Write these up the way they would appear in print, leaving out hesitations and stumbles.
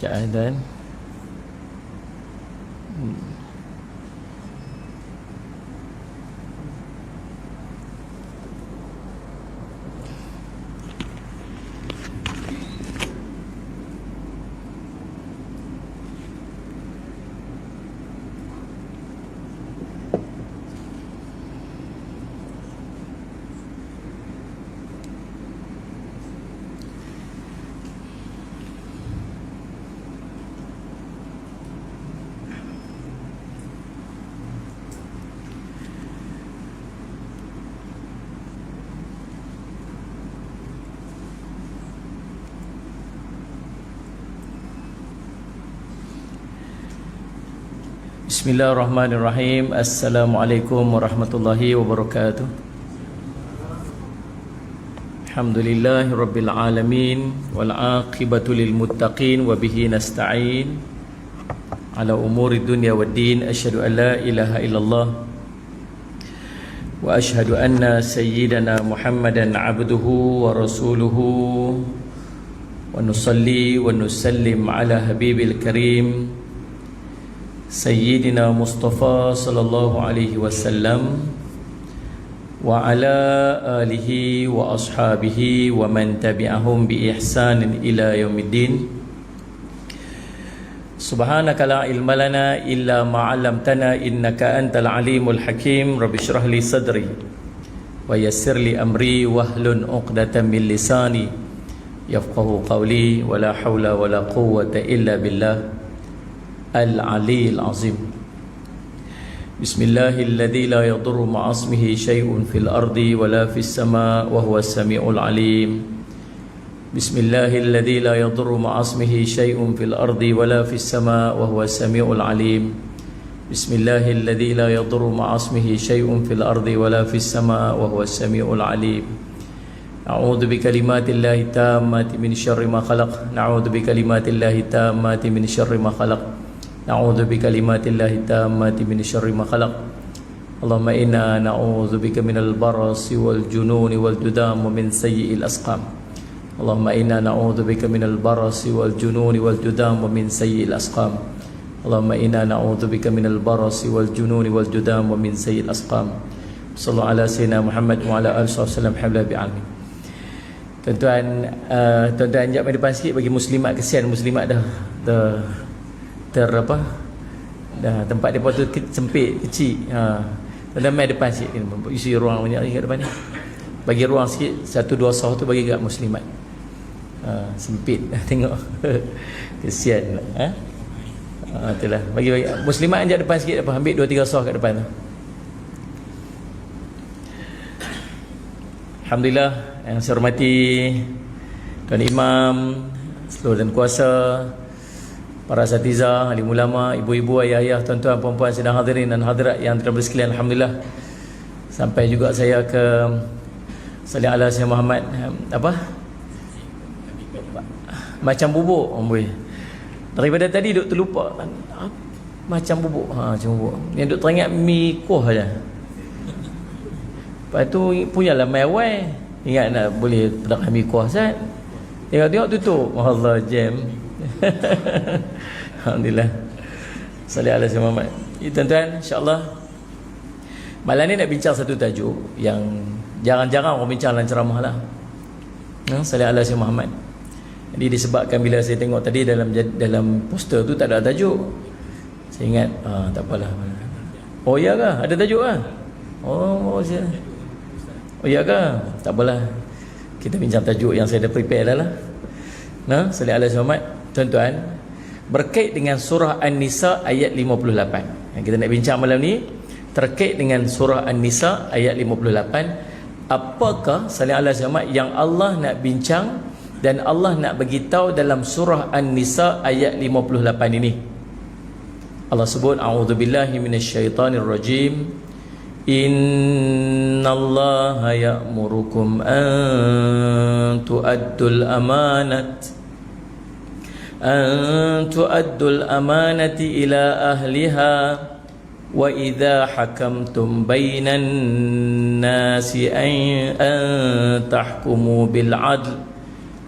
keadaan. Bismillahirrahmanirrahim. Assalamualaikum warahmatullahi wabarakatuh. Alhamdulillahi rabbil alamin, wal aqibatu lil muttaqin, wa bihi nasta'in ala umuri dunya waddin. Asyhadu an la ilaha illallah wa asyhadu anna sayyidana Muhammadan abduhu wa rasuluhu, wa nusalli wa nusallim ala habibil karim Sayyidina Mustafa sallallahu alaihi wasallam wa ala alihi wa ashabihi wa man tabi'ahum bi ihsanin ila yaumiddin. Subhanaka la ilma lana illa ma 'allamtana innaka antal alimul hakim. Rabbi shrah li sadri wa yassir li amri wahlun 'uqdatam min lisani yafqahu qawli. Wa la haula wa la quwwata illa billah Al-Aliyyil Azim. Bismillahilladzi la yadurru ma'a ismihi syai'un fil ardi wa la fis sama' wa huwas sami'ul alim. Bismillahilladzi la yadurru ma'a ismihi syai'un fil ardi wa la fis sama' wa huwas sami'ul alim. Bismillahilladzi la yadurru ma'a ismihi syai'un fil ardi wa la fis sama' wa huwas sami'ul alim. A'udzu bikalimatillahi tammati min syarri ma khalaq. Na'udzu bikalimatillahi tammati min syarri ma khalaq. Na'udzu bikalimatillahi tammati min syarri ma khalaq. Allahumma inna na'udzu bika minal barasi wal jununi wal judam wa min sayyi'il asqam. Allahumma inna na'udzu bika minal barasi wal jununi wal judam wa min sayyi'il asqam. Allahumma inna na'udzu bika minal barasi wal jununi wal judam wa min sayyi'il asqam. Sallallahu ala sayyidina Muhammad wa ala alihi wasallam habla bi'almi. Tuan-tuan, tuan-tuan anjak mai depan sikit bagi muslimat, kesian muslimat dah tempat depa tu sempit, kecil. Tuan-tuan mai depan sikit, isi ruang banyak lagi kat depan ni. Bagi ruang sikit, 1-2 sah tu bagi kat muslimat. Sempit tengok. Kesian. Itulah. Bagi muslimat anjak depan sikit, apa ambil 2-3 sah kat depan tu. Alhamdulillah, yang saya hormati Tuan Imam, seluruh dan kuasa, para asatidzah, alim ulama, ibu-ibu, ayah-ayah, tuan-tuan, puan-puan sedang hadirin dan hadirat yang tidak bersekalian, alhamdulillah. Sampai juga saya ke salih ala Sayyidina Muhammad, macam bubuk, daripada tadi duk terlupa macam bubuk, macam bubuk. Yang duk teringat mi kuah aja. Lepas tu punyalah mai awal, ingat nak boleh pedak mi kuah Ustaz. Tengok-tengok tutup. Allah, jam. Alhamdulillah. Salih ala Sayyidina Muhammad. Tuan-tuan, insya-Allah malam ni nak bincang satu tajuk yang jarang-jarang orang bincang dalam ceramah lah. Salih ala Sayyidina Muhammad. Jadi disebabkan bila saya tengok tadi dalam poster tu tak ada tajuk, saya ingat tak apalah. Oh ya ke? Ada tajuk ah? Oh ya ke? Tak apalah. Kita bincang tajuk yang saya dah prepare dah lah. Salih ala Sayyidina Muhammad. Tuan-tuan, berkait dengan surah An-Nisa ayat 58. Yang kita nak bincang malam ni terkait dengan surah An-Nisa ayat 58. Apakah salih ala Sayyidina Muhammad yang Allah nak bincang dan Allah nak bagi tahu dalam surah An-Nisa ayat 58 ini? Allah sebut, a'udzubillahi minasyaitonir rajim. Innallaha ya'murukum an tu'addul amanati ila ahliha wa idza hakamtum bainan nasi an tahkumu bil adl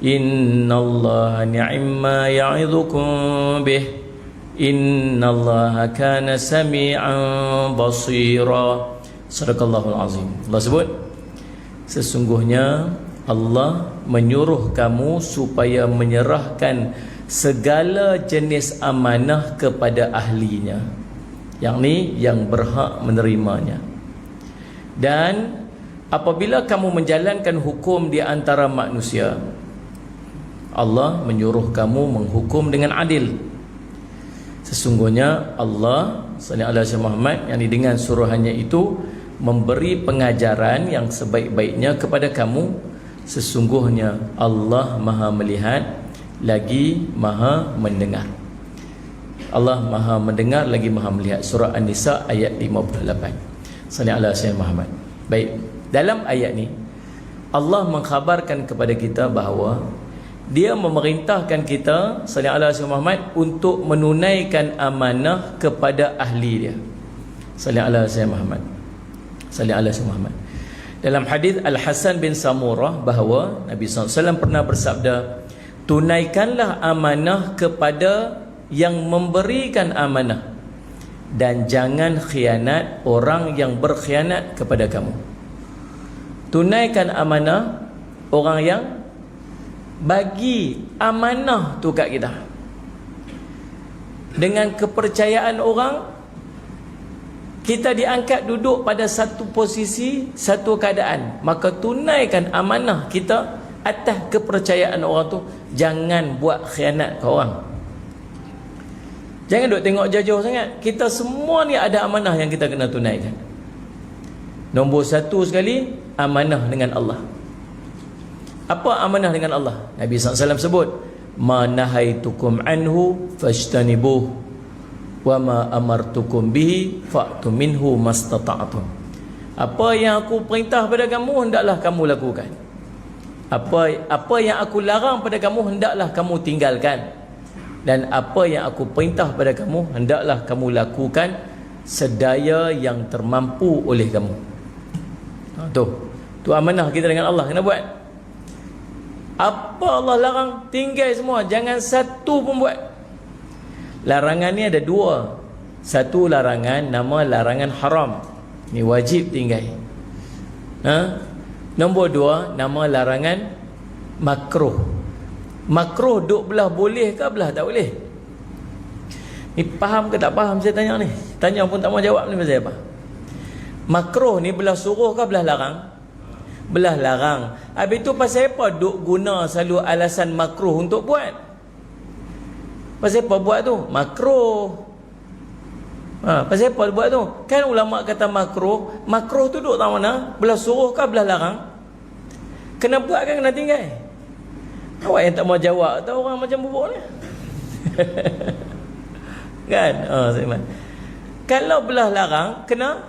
innallaha ni'ma ya'idhukum bih innallaha kana sami'an basira. Sadaqallahul azim. Allah sebut, sesungguhnya Allah menyuruh kamu supaya menyerahkan segala jenis amanah kepada ahlinya, yakni yang berhak menerimanya. Dan apabila kamu menjalankan hukum di antara manusia, Allah menyuruh kamu menghukum dengan adil. Sesungguhnya Allah sallallahu alaihi Muhammad, yang dengan suruhannya itu memberi pengajaran yang sebaik-baiknya kepada kamu. Sesungguhnya Allah Maha melihat lagi Maha mendengar. Allah Maha mendengar lagi Maha melihat. Surah An-Nisa ayat 58. Sallallahu alaihi Muhammad. Baik, dalam ayat ni Allah mengkhabarkan kepada kita bahawa Dia memerintahkan kita sallallahu alaihi Muhammad untuk menunaikan amanah kepada ahli dia. Sallallahu alaihi Muhammad. Sallallahu alaihi Muhammad. Dalam hadis Al-Hasan bin Samurah bahawa Nabi SAW pernah bersabda, tunaikanlah amanah kepada yang memberikan amanah, dan jangan khianat orang yang berkhianat kepada kamu. Tunaikan amanah orang yang bagi amanah tu kat kita. Dengan kepercayaan orang, kita diangkat duduk pada satu posisi, satu keadaan, maka tunaikan amanah kita atas kepercayaan orang tu. Jangan buat khianat ke orang. Jangan duk tengok jauh sangat. Kita semua ni ada amanah yang kita kena tunaikan. Nombor satu sekali, amanah dengan Allah. Apa amanah dengan Allah? Nabi SAW sebut, ma nahaitukum anhu fajtanibuh wa ma amartukum bihi fa'tu minhu mastata'tum. Apa yang aku perintah pada kamu, hendaklah kamu lakukan. Apa yang aku larang pada kamu, hendaklah kamu tinggalkan. Dan apa yang aku perintah pada kamu, hendaklah kamu lakukan sedaya yang termampu oleh kamu. Tu amanah kita dengan Allah. Kena buat. Apa Allah larang, tinggal semua. Jangan satu pun buat. Larangan ni ada dua. Satu larangan nama larangan haram, ni wajib tinggal. Nombor dua, nama larangan makruh. Makruh duk belah boleh ke belah tak boleh? Ni faham ke tak faham saya tanya ni? Tanya pun tak mau jawab ni pasal apa? Makruh ni belah suruh ke belah larang? Belah larang. Habis tu pasal apa duk guna selalu alasan makruh untuk buat? Pasal apa buat tu? Makruh. Pasal apa buat tu? Kan ulama kata makruh. Makruh tu duk tak mana? Belah suruh ke belah larang? Kena buat kan kena tinggal? Awak yang tak mau jawab tahu orang macam bubuk ni. Kan? Kalau belah larang kena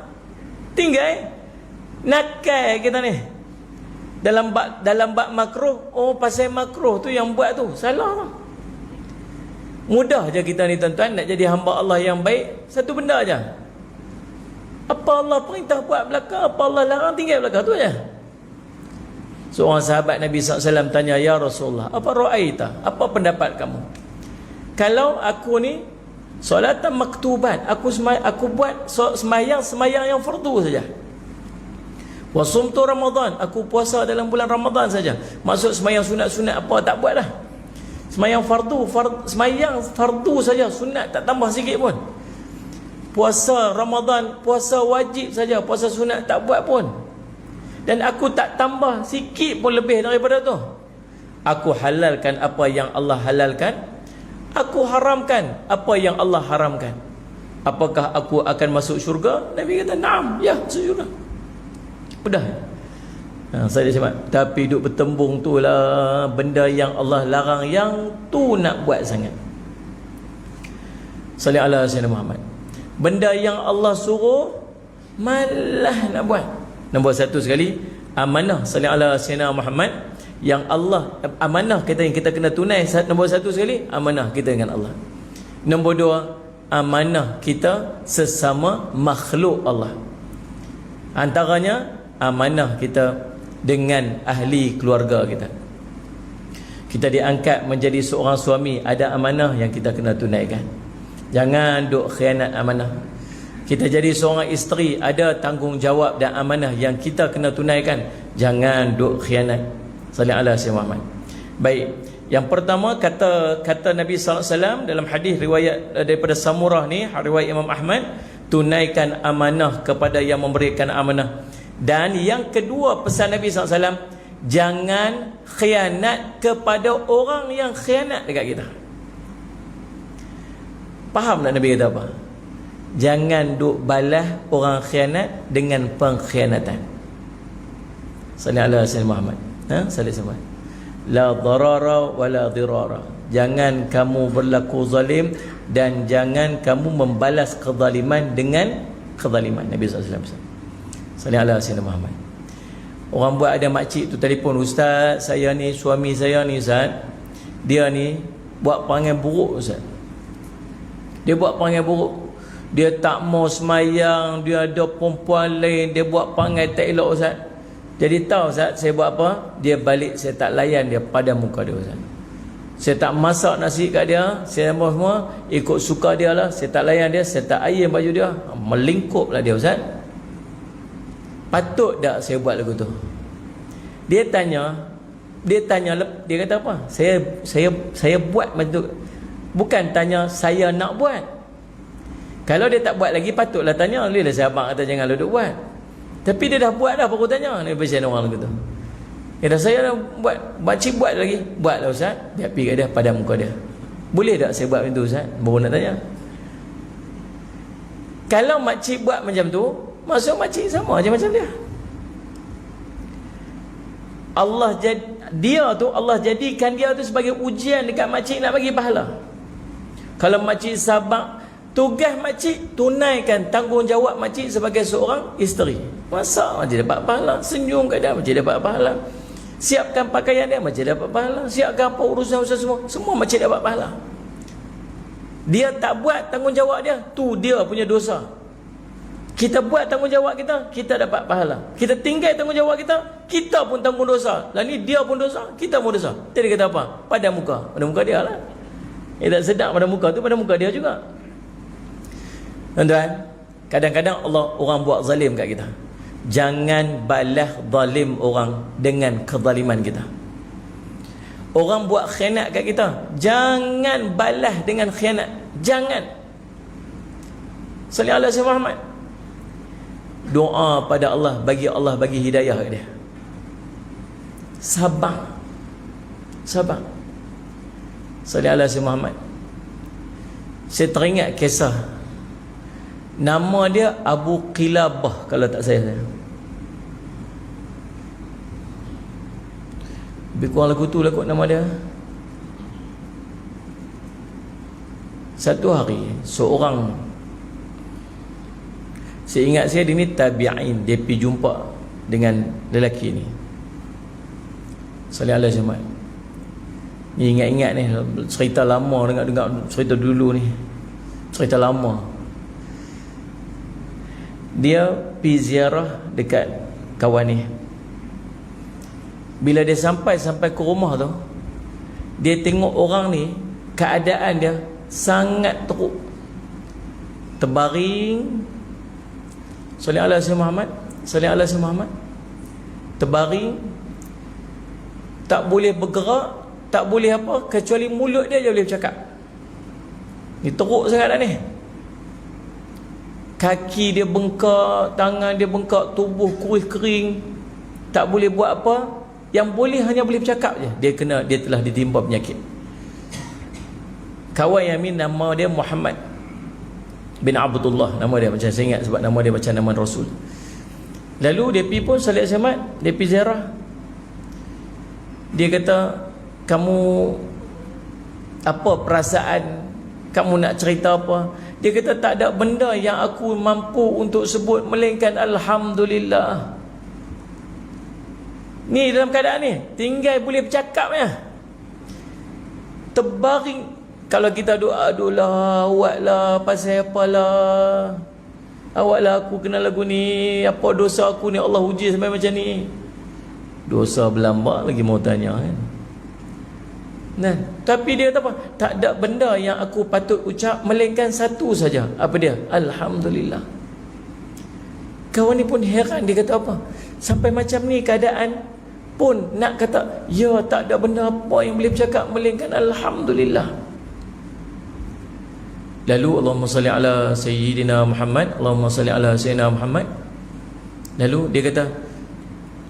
tinggal. Nakal kita ni. Dalam bab makruh, pasal makruh tu yang buat tu salah lah. Mudah je kita ni tuan-tuan nak jadi hamba Allah yang baik. Satu benda aja. Apa Allah perintah buat belakang, apa Allah larang tinggal belakang, tu aja. Seorang sahabat Nabi SAW tanya, ya Rasulullah, apa ra'aita? Apa pendapat kamu? Kalau aku ni solatan maktubat, aku buat sembahyang yang fardu saja. Wa sumtu Ramadan, aku puasa dalam bulan Ramadan saja. Maksud sembahyang sunat-sunat apa tak buat dah. Sembahyang fardu saja, sunat tak tambah sikit pun. Puasa Ramadan, puasa wajib saja, puasa sunat tak buat pun. Dan aku tak tambah sikit pun lebih daripada tu. Aku halalkan apa yang Allah halalkan, aku haramkan apa yang Allah haramkan. Apakah aku akan masuk syurga? Nabi kata, "Naam, ya, masuk syurga." Udah. Saya cakap, tapi duk bertembung tu lah benda yang Allah larang, yang tu nak buat sangat. Sallallahu alaihi Muhammad. Benda yang Allah suruh malah nak buat. Nombor satu sekali, amanah sallallahu alaihi Muhammad yang Allah, amanah kita yang kita kena tunai. Nombor satu sekali, amanah kita dengan Allah. Nombor dua, amanah kita sesama makhluk Allah. Antaranya amanah kita dengan ahli keluarga kita. Kita diangkat menjadi seorang suami, ada amanah yang kita kena tunaikan. Jangan duk khianat amanah. Kita jadi seorang isteri, ada tanggungjawab dan amanah yang kita kena tunaikan. Jangan duk khianat. Sallallahu alaihi Muhammad. Baik, yang pertama kata Nabi sallallahu alaihi wasallam dalam hadis riwayat daripada Samurah ni, riwayat Imam Ahmad, tunaikan amanah kepada yang memberikan amanah. Dan yang kedua pesan Nabi sallallahu alaihi wasallam, jangan khianat kepada orang yang khianat dekat kita. Faham tak Nabi kata apa? Jangan duk balas orang khianat dengan pengkhianatan. Sallallahu alaihi Muhammad. Sallallahu alaihi. La darara wa la dirara. Jangan kamu berlaku zalim dan jangan kamu membalas kezaliman dengan kezaliman. Nabi sallallahu alaihi wasallam. Sallallahu alaihi Muhammad. Orang buat ada makcik tu telefon, ustaz, saya ni suami saya ni ustaz, dia ni buat perangai buruk ustaz. Dia buat perangai buruk. Dia tak mau semayang, dia ada perempuan lain, dia buat perangai tak elok ustaz. Jadi tahu ustaz saya buat apa? Dia balik, saya tak layan dia pada muka dia ustaz. Saya tak masak nasi kat dia, saya semua ikut suka dia lah. Saya tak layan dia, saya tak iron baju dia, melingkup lah dia ustaz. Patut tak saya buat lagu tu? Dia tanya, dia kata apa? Saya buat macam tu. Bukan tanya saya nak buat. Kalau dia tak buat lagi, patutlah tanya. Lihatlah saya abang kata jangan lu duk buat. Tapi dia dah buat dah, baru tanya. Ni pasal orang lagu tu. Dia dah saya dah buat, makcik buat lagi. Buatlah ustaz. Dia pergi kat dia, pada muka dia. Boleh tak saya buat macam tu ustaz? Baru nak tanya. Kalau makcik buat macam tu, maksud makcik sama je macam dia. Allah jadikan dia tu sebagai ujian dekat makcik nak bagi pahala. Kalau makcik sabar, tugas makcik tunaikan tanggungjawab makcik sebagai seorang isteri. Masak makcik dapat pahala, senyum kat dia makcik dapat pahala, siapkan pakaian dia makcik dapat pahala, siapkan apa urusan-urusan semua makcik dapat pahala. Dia tak buat tanggungjawab dia, tu dia punya dosa. Kita buat tanggungjawab kita, kita dapat pahala. Kita tinggal tanggungjawab kita, kita pun tanggung dosa. Lah ni dia pun dosa, kita pun dosa. Jadi kata apa? Pada muka dia lah. Tak sedap pada muka tu, pada muka dia juga. Tuan-tuan, kadang-kadang orang buat zalim kat kita. Jangan balas zalim orang dengan kezaliman kita. Orang buat khianat kat kita, jangan balas dengan khianat. Jangan. Sallallahu alaihi Muhammad. Doa pada Allah bagi hidayah kat dia. Sabar. Sallallahu alaihi Muhammad. Saya teringat kisah, nama dia Abu Qilabah kalau tak salah. Lebih kurang lagu tu lah kot nama dia. Satu hari seorang, saya ingat dia ni tabi'in, dia pergi jumpa dengan lelaki ni. Sallallahu alaihi wasallam. Ni ingat-ingat ni cerita lama, dengar cerita dulu ni. Cerita lama. Dia pergi ziarah dekat kawan ni. Bila dia sampai ke rumah tu, dia tengok orang ni, keadaan dia sangat teruk, terbaring. Sallallahu alaihi Muhammad. Terbaring, tak boleh bergerak, tak boleh apa, kecuali mulut dia je boleh bercakap. Ni teruk sangat dah ni. Kaki dia bengkak, tangan dia bengkak, tubuh kurus kering, tak boleh buat apa. Yang boleh hanya boleh bercakap je. Dia telah ditimpa penyakit. Kawan yang ni nama dia Muhammad bin Abdullah, nama dia, macam saya ingat sebab nama dia macam nama Rasul. Lalu dia pergi pun Salih Ahmad, dia pergi ziarah. Dia kata, kamu apa perasaan, kamu nak cerita apa? Dia kata, tak ada benda yang aku mampu untuk sebut melainkan Alhamdulillah. Ni dalam keadaan ni, tinggal boleh bercakap ya. Terbaring. Kalau kita doa, aduhlah, awaklah, pasal apalah, awaklah aku kena lagu ni, apa dosa aku ni, Allah uji sampai macam ni. Dosa berlambak lagi mau tanya kan. Nah, tapi dia kata apa? Tak ada benda yang aku patut ucap melainkan satu saja. Apa dia? Alhamdulillah. Kawan ni pun heran, dia kata apa? Sampai macam ni keadaan pun nak kata, ya tak ada benda apa yang boleh bercakap melainkan Alhamdulillah. Lalu Allahumma salli ala Sayyidina Muhammad, Allahumma salli ala Sayyidina Muhammad. Lalu dia kata,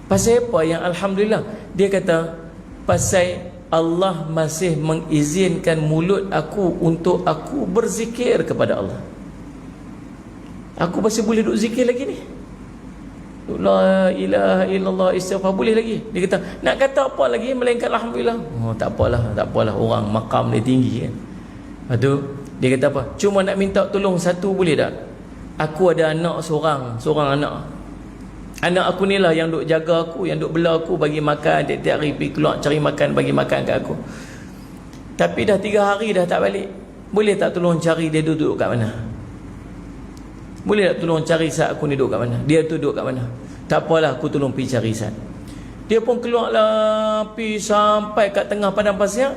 pasal apa yang Alhamdulillah? Dia kata, pasal Allah masih mengizinkan mulut aku untuk aku berzikir kepada Allah. Aku masih boleh duk zikir lagi ni. La ilaha illallah, istighfar boleh lagi. Dia kata, nak kata apa lagi melainkan Alhamdulillah? Oh, tak apalah, orang makam dia tinggi kan. Lepas tu dia kata apa? Cuma nak minta tolong satu boleh tak? Aku ada anak seorang anak. Anak aku ni lah yang duk jaga aku, yang duk bela aku, bagi makan tiap-tiap hari, pergi keluar cari makan, bagi makan kat aku. Tapi dah 3 hari dah tak balik. Boleh tak tolong cari dia duduk kat mana? Boleh tak tolong cari saat aku ni duduk kat mana? Dia tu duduk kat mana? Tak apalah, aku tolong pergi cari saat. Dia pun keluarlah, pergi sampai kat tengah padang pasir.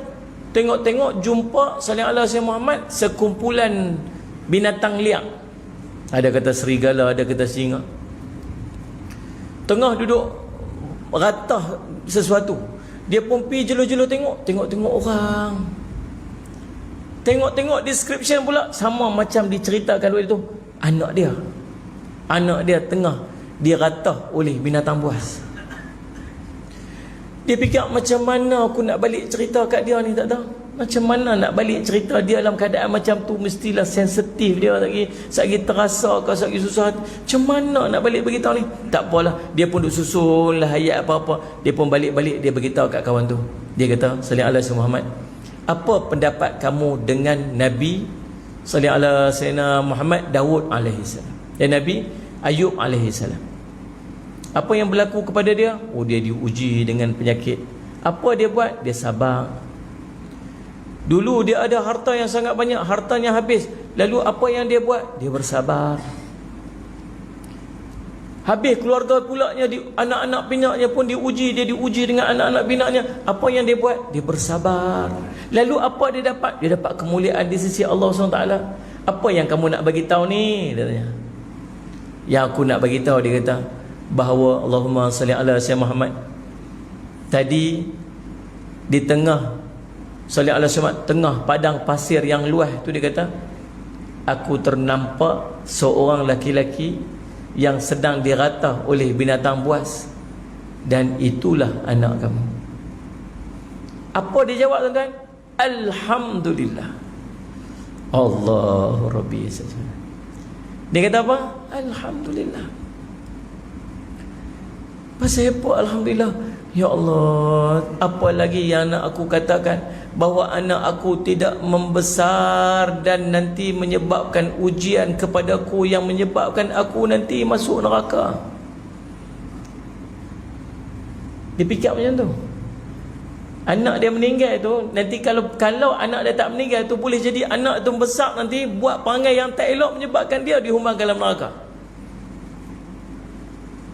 Tengok-tengok jumpa sallallahu alaihi wasallam Muhammad sekumpulan binatang liar. Ada kata serigala, ada kata singa. Tengah duduk ratah sesuatu. Dia pun pergi jelo-jelo tengok orang. Tengok description pula sama macam diceritakan oleh tu. Anak dia tengah diratah oleh binatang buas. Dia fikir, macam mana aku nak balik cerita kat dia ni, tak tahu. Macam mana nak balik cerita dia dalam keadaan macam tu? Mestilah sensitif dia lagi terasa ke, lagi susah. Macam mana nak balik beritahu ni? Tak apalah, dia pun duk susun lah ayat apa-apa. Dia pun balik-balik dia beritahu kat kawan tu. Dia kata, sallallahu alaihi wasallam Muhammad, apa pendapat kamu dengan Nabi sallallahu alaihi wasallam Muhammad Daud alaihi salam dan Nabi Ayub alaihi salam? Apa yang berlaku kepada dia? Oh, dia diuji dengan penyakit. Apa dia buat? Dia sabar. Dulu dia ada harta yang sangat banyak, hartanya habis. Lalu apa yang dia buat? Dia bersabar. Habis keluarga pulaknya, anak-anak binaknya pun diuji. Dia diuji dengan anak-anak binaknya. Apa yang dia buat? Dia bersabar. Lalu apa dia dapat? Dia dapat kemuliaan di sisi Allah SWT. Apa yang kamu nak bagi tahu ni? Dia tanya. Yang aku nak bagi tahu, dia kata, bahawa Allahumma salli ala Sayyidina Muhammad, tadi di tengah salli ala Sayyidina, tengah padang pasir yang luas tu, dia kata, aku ternampak seorang laki-laki yang sedang diratah oleh binatang buas, dan itulah anak kamu. Apa dia jawab, tuan-tuan? Alhamdulillah. Allahu Rabbi. Dia kata apa? Alhamdulillah. Pasal apa Alhamdulillah? Ya Allah, apa lagi yang nak aku katakan? Bahawa anak aku tidak membesar dan nanti menyebabkan ujian kepadaku yang menyebabkan aku nanti masuk neraka. Dia fikir macam tu. Anak dia meninggal tu, nanti kalau anak dia tak meninggal tu, boleh jadi anak tu besar nanti buat perangai yang tak elok menyebabkan dia dihumban dalam neraka.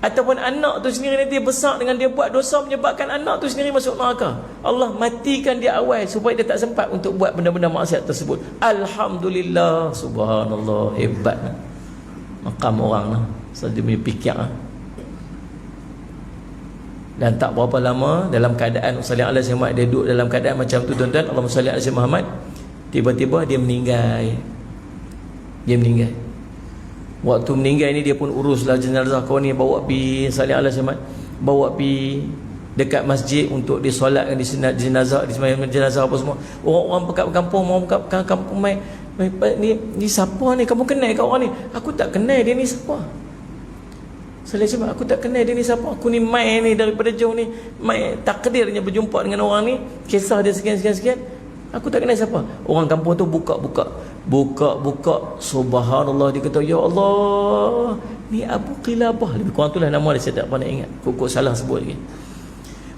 Ataupun anak tu sendiri nanti besar dengan dia buat dosa menyebabkan anak tu sendiri masuk neraka. Allah matikan dia awal supaya dia tak sempat untuk buat benda-benda maksiat tersebut. Alhamdulillah. Subhanallah, hebat makam orang lah. So dia punya fikir lah. Dan tak berapa lama dalam keadaan sallallahu alaihi wasallam, dia duduk dalam keadaan macam tu, tuan-tuan. Allahumma salli ala Sayyidina Muhammad. Tiba-tiba dia meninggal. Waktu meninggal ni dia pun uruslah jenazah kau ni, bawa pi sallallahu alaihi wasallam, bawa pi dekat masjid untuk disolatkan di jenazah, di sembahyang jenazah apa semua. Orang-orang pekat kampung, orang pekat kampung mai, ni siapa ni? Kamu kenal ke orang ni? Aku tak kenal dia ni siapa. Sallallahu, aku tak kenal dia ni siapa. Aku ni mai ni daripada jauh ni, mai takdirnya berjumpa dengan orang ni, kisah dia sekian. Aku tak kenal siapa. Orang kampung tu buka, subhanallah. Dia kata, ya Allah, ni Abu Qilabah. Lebih kurang tu lah nama dia, saya tak pernah ingat. Kok salah sebut lagi.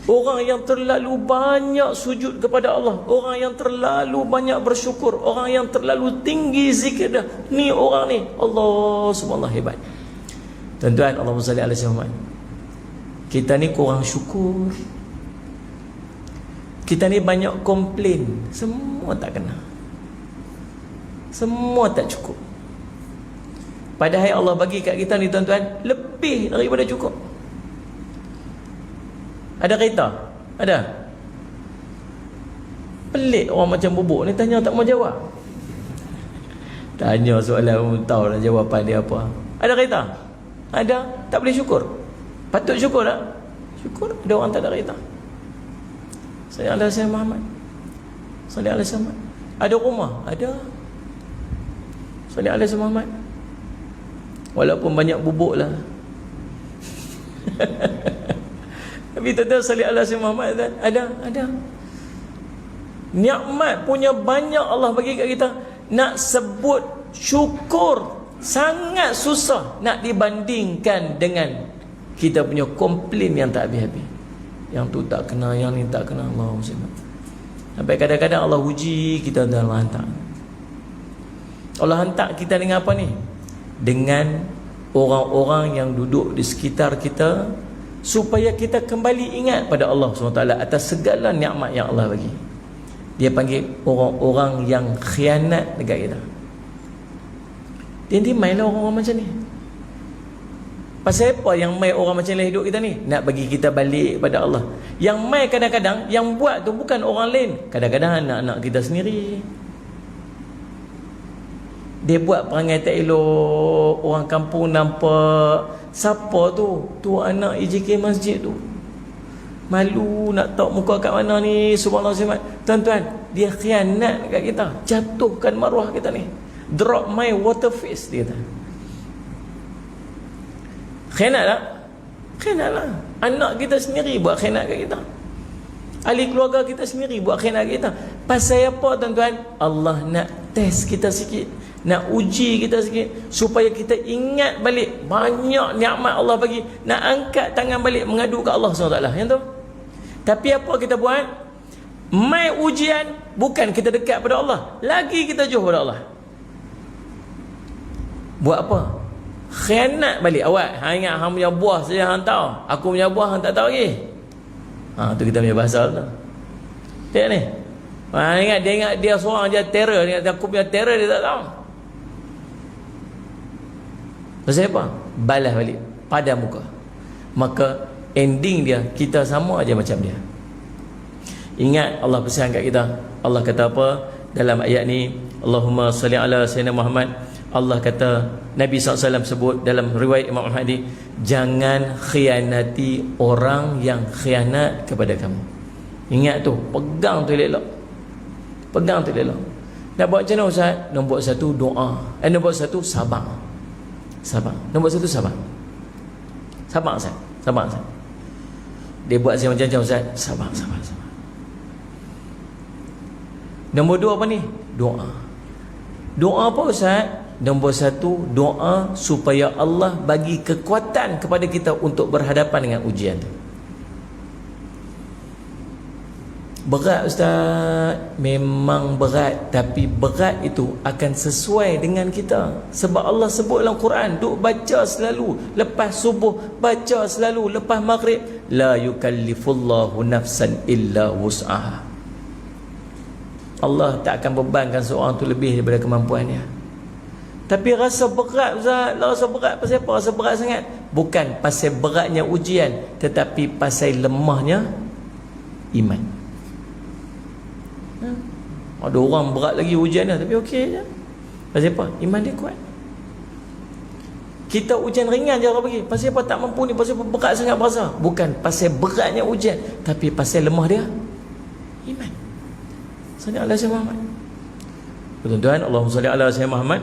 Orang yang terlalu banyak sujud kepada Allah, orang yang terlalu banyak bersyukur, orang yang terlalu tinggi zikir dah. Ni orang ni, Allah subhanallah, hebat. Tuan-tuan, Allahumma salli ala Muhammad. Kita ni kurang syukur. Kita ni banyak komplain, semua tak kena, semua tak cukup. Padahal Allah bagi kat kita ni tuan-tuan lebih daripada cukup. Ada kereta? Ada? Pelik orang macam bubuk ni tanya tak mau jawab. Tanya soalan pun tahu dah jawapan dia apa. Ada kereta? Ada? Tak boleh syukur? Patut syukur tak? Syukur ada orang tak ada kereta. Sallallahu alaihi wasallam Muhammad. Sallallahu alaihi wasallam. Ada rumah? Ada. Sallallahu alaihi wasallam Muhammad. Walaupun banyak bubuk lah. Tapi tuan-tuan sallallahu alaihi wasallam Muhammad ada. Nikmat punya banyak Allah bagi kat kita. Nak sebut syukur sangat susah nak dibandingkan dengan kita punya komplain yang tak habis-habis. Yang tu tak kena, yang ni tak kena. Allah SWT. Sampai kadang-kadang Allah uji kita dan Allah hantar. Allah hantar kita dengan apa ni? Dengan orang-orang yang duduk di sekitar kita, supaya kita kembali ingat pada Allah SWT atas segala nikmat yang Allah bagi. Dia panggil orang-orang yang khianat dekat kita. Dia mainlah orang-orang macam ni. Pasal apa yang mai orang macam ni hidup kita ni? Nak bagi kita balik pada Allah. Yang mai kadang-kadang, yang buat tu bukan orang lain, kadang-kadang anak-anak kita sendiri. Dia buat perangai tak elok, orang kampung nampak, siapa tu? Tu anak EJK masjid tu. Malu nak tahu muka kat mana ni. Subhanallah. Tuan-tuan, dia khianat kat kita, jatuhkan maruah kita ni. Drop my water face, dia kata. Khianat tak? Khianat lah. Anak kita sendiri buat khianat kat kita. Ahli keluarga kita sendiri buat khianat kat kita. Pasal apa tuan-tuan? Allah nak test kita sikit, nak uji kita sikit, supaya kita ingat balik banyak nikmat Allah bagi. Nak angkat tangan balik mengadu ke Allah SWT. Yang tu. Tapi apa kita buat? Mai ujian, bukan kita dekat pada Allah, lagi kita jauh pada Allah. Buat apa? Khianat balik awak. Ingat hang punya buah saja hang tahu, aku punya buah hang tak tahu lagi. Tu kita punya bahasa tu. Tengok ni. Ingat dia seorang je terror, dia aku punya terror dia tak tahu. Pasal apa? Balas balik pada muka. Maka ending dia, kita sama aja macam dia. Ingat Allah pesan kat kita. Allah kata apa dalam ayat ni? Allahumma salli ala sayyidina Muhammad. Allah kata, Nabi SAW sebut dalam riwayat Imam Al-Hadi, jangan khianati orang yang khianat kepada kamu. Ingat tu, pegang tu elok. Pegang tu elok. Nak buat macam mana Ustaz? Nombor satu, doa. Nombor satu, sabar. Sabar. Nombor satu, sabar. Sabar Ustaz. Sabar Ustaz. Dia buat saya macam-macam Ustaz. Sabar. Nombor dua apa ni? Doa. Doa apa Ustaz? Nombor satu, doa supaya Allah bagi kekuatan kepada kita untuk berhadapan dengan ujian tu. Berat Ustaz, memang berat. Tapi berat itu akan sesuai dengan kita. Sebab Allah sebut dalam Quran, duk baca selalu lepas subuh, baca selalu lepas maghrib, la yukallifullahu nafsan illa wus'aha. Allah tak akan bebankan seorang tu lebih daripada kemampuannya. Tapi rasa berat Ustaz, rasa berat pasal apa? Rasa berat sangat? Bukan pasal beratnya ujian, tetapi pasal lemahnya iman. Ada orang berat lagi ujiannya, tapi okey je. Pasal apa? Iman dia kuat. Kita ujian ringan je orang bagi. Pasal apa tak mampu ni? Pasal apa berat sangat berasa? Bukan pasal beratnya ujian, tapi pasal lemah dia iman. Sallallahu alaihi wasallam. Tuan-tuan, Allahumma salli ala sayyidina Muhammad.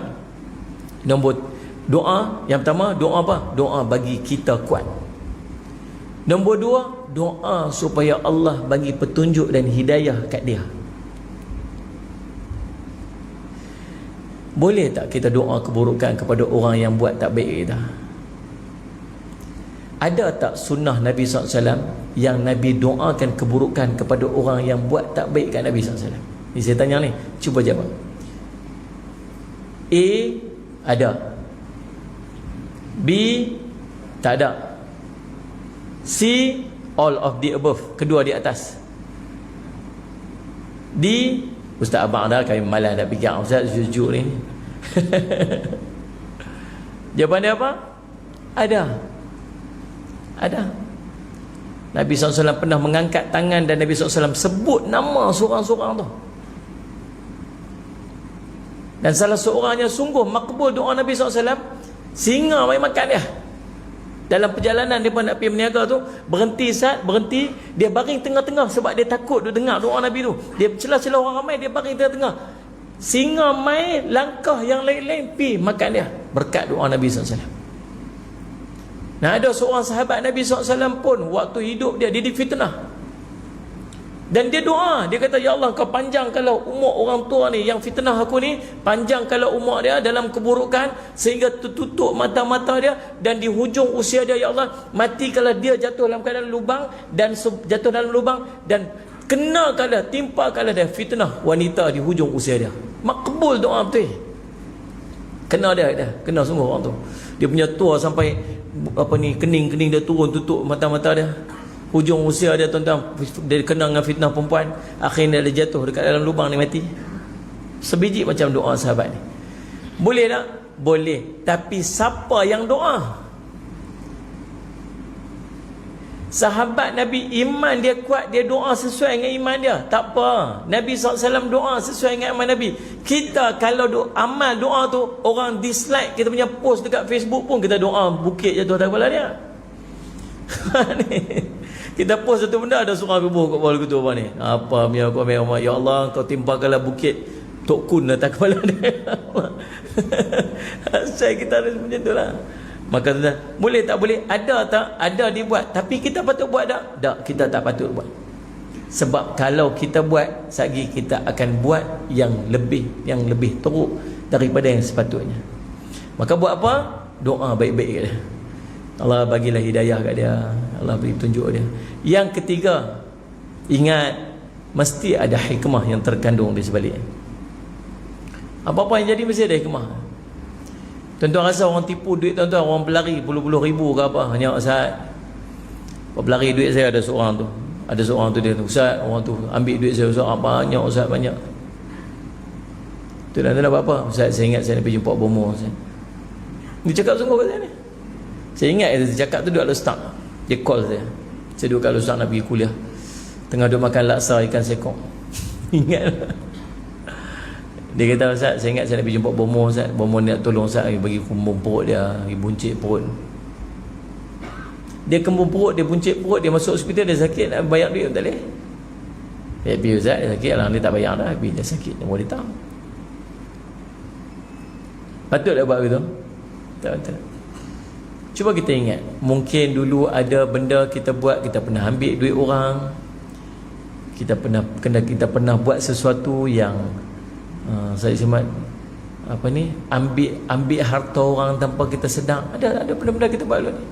Nombor doa, yang pertama doa apa? Doa bagi kita kuat. Nombor dua, doa supaya Allah bagi petunjuk dan hidayah kat dia. Boleh tak kita doa keburukan kepada orang yang buat tak baik kita? Ada tak sunnah Nabi SAW yang Nabi doakan keburukan kepada orang yang buat tak baik kat Nabi SAW? Ni saya tanya ni, cuba jawab. A, ada. B, tak ada. C, all of the above, kedua di atas. Di Ustaz abang dah kami malas nak fikir Ustaz sejuk ni. Jawapan dia apa? Ada. Nabi SAW pernah mengangkat tangan dan Nabi SAW sebut nama seorang-seorang tu. Dan salah seorangnya sungguh makbul doa Nabi SAW, singa mai makan dia. Dalam perjalanan dia pun nak pergi berniaga tu, berhenti, dia baring tengah-tengah sebab dia takut dia dengar doa Nabi tu. Dia celah-celah orang ramai, dia baring tengah-tengah. Singa mai langkah yang lain-lain pi makan dia berkat doa Nabi SAW. Nah, ada seorang sahabat Nabi SAW pun waktu hidup dia difitnah. Dan dia doa, dia kata, ya Allah, kau panjangkanlah umur orang tua ni yang fitnah aku ni, panjangkanlah umur dia dalam keburukan sehingga tertutup mata-mata dia, dan di hujung usia dia, ya Allah, matikanlah dia jatuh dalam keadaan lubang, dan jatuh dalam lubang, dan kenakanlah, timpakanlah dia fitnah wanita di hujung usia dia. Makbul doa betul. Kena kena sungguh orang tu. Dia punya tua sampai kening-kening dia turun, tutup mata-mata dia. Hujung usia dia, tuan-tuan, dia kena dengan fitnah perempuan, akhirnya dia jatuh dekat dalam lubang ni, mati. Sebiji macam doa sahabat ni. Boleh tak? Boleh. Tapi siapa yang doa? Sahabat Nabi, iman dia kuat, dia doa sesuai dengan iman dia, tak apa. Nabi SAW doa sesuai dengan iman Nabi. Kita kalau amal doa tu, orang dislike kita punya post dekat Facebook pun, kita doa bukit jatuh atas kepala dia. Kita post satu benda, ada surah kubuh kat bawah gitu apa ni. Apa mi aku ambil, ya Allah, kau timpakanlah bukit Tok Kun atas kepala dia. Saya kita harus macam itulah. Maka boleh tak boleh? Ada tak? Ada dibuat. Tapi kita patut buat tak? Tak, kita tak patut buat. Sebab kalau kita buat, sagi kita akan buat yang lebih teruk daripada yang sepatutnya. Maka buat apa? Doa baik-baik kat dia. Allah bagilah hidayah kat dia, Allah beri tunjuk dia. Yang ketiga, ingat, mesti ada hikmah yang terkandung di sebaliknya. Apa-apa yang jadi mesti ada hikmah. Tuan-tuan rasa orang tipu duit tuan-tuan, orang berlari puluh-puluh ribu ke apa, hanya Ustaz, berlari duit saya, ada seorang tu dia, Ustaz, orang tu ambil duit saya, Ustaz, banyak Ustaz, banyak. Tu tuan-tuan apa-apa, Ustaz, saya ingat saya nak pergi jumpa bomo Ustaz. Dia cakap sungguh kat saya ni. Saya ingat dia cakap tu duduk kat Ustaz. Dia call saya duduk kat Ustaz nak pergi kuliah, tengah duduk makan laksa ikan sekong. Ingat. Dia kata, Ustaz, saya ingat saya nak pergi jumpa bomo Ustaz. Bomo ni nak tolong Ustaz, bagi kembung perut dia, bagi buncit perut. Dia kembung perut, dia buncit perut, dia masuk hospital, dia sakit, nak bayar duit tak boleh. Ya, pergi Ustaz, dia sakit lah, dia tak bayar dah, dia sakit, dia mau ditang. Patut tak buat begitu? Tak patut. Cuba kita ingat, mungkin dulu ada benda kita buat, kita pernah ambil duit orang, kita pernah buat sesuatu yang saya semat ambil harta orang tanpa kita sedang. Ada benda-benda kita buat dulu ni.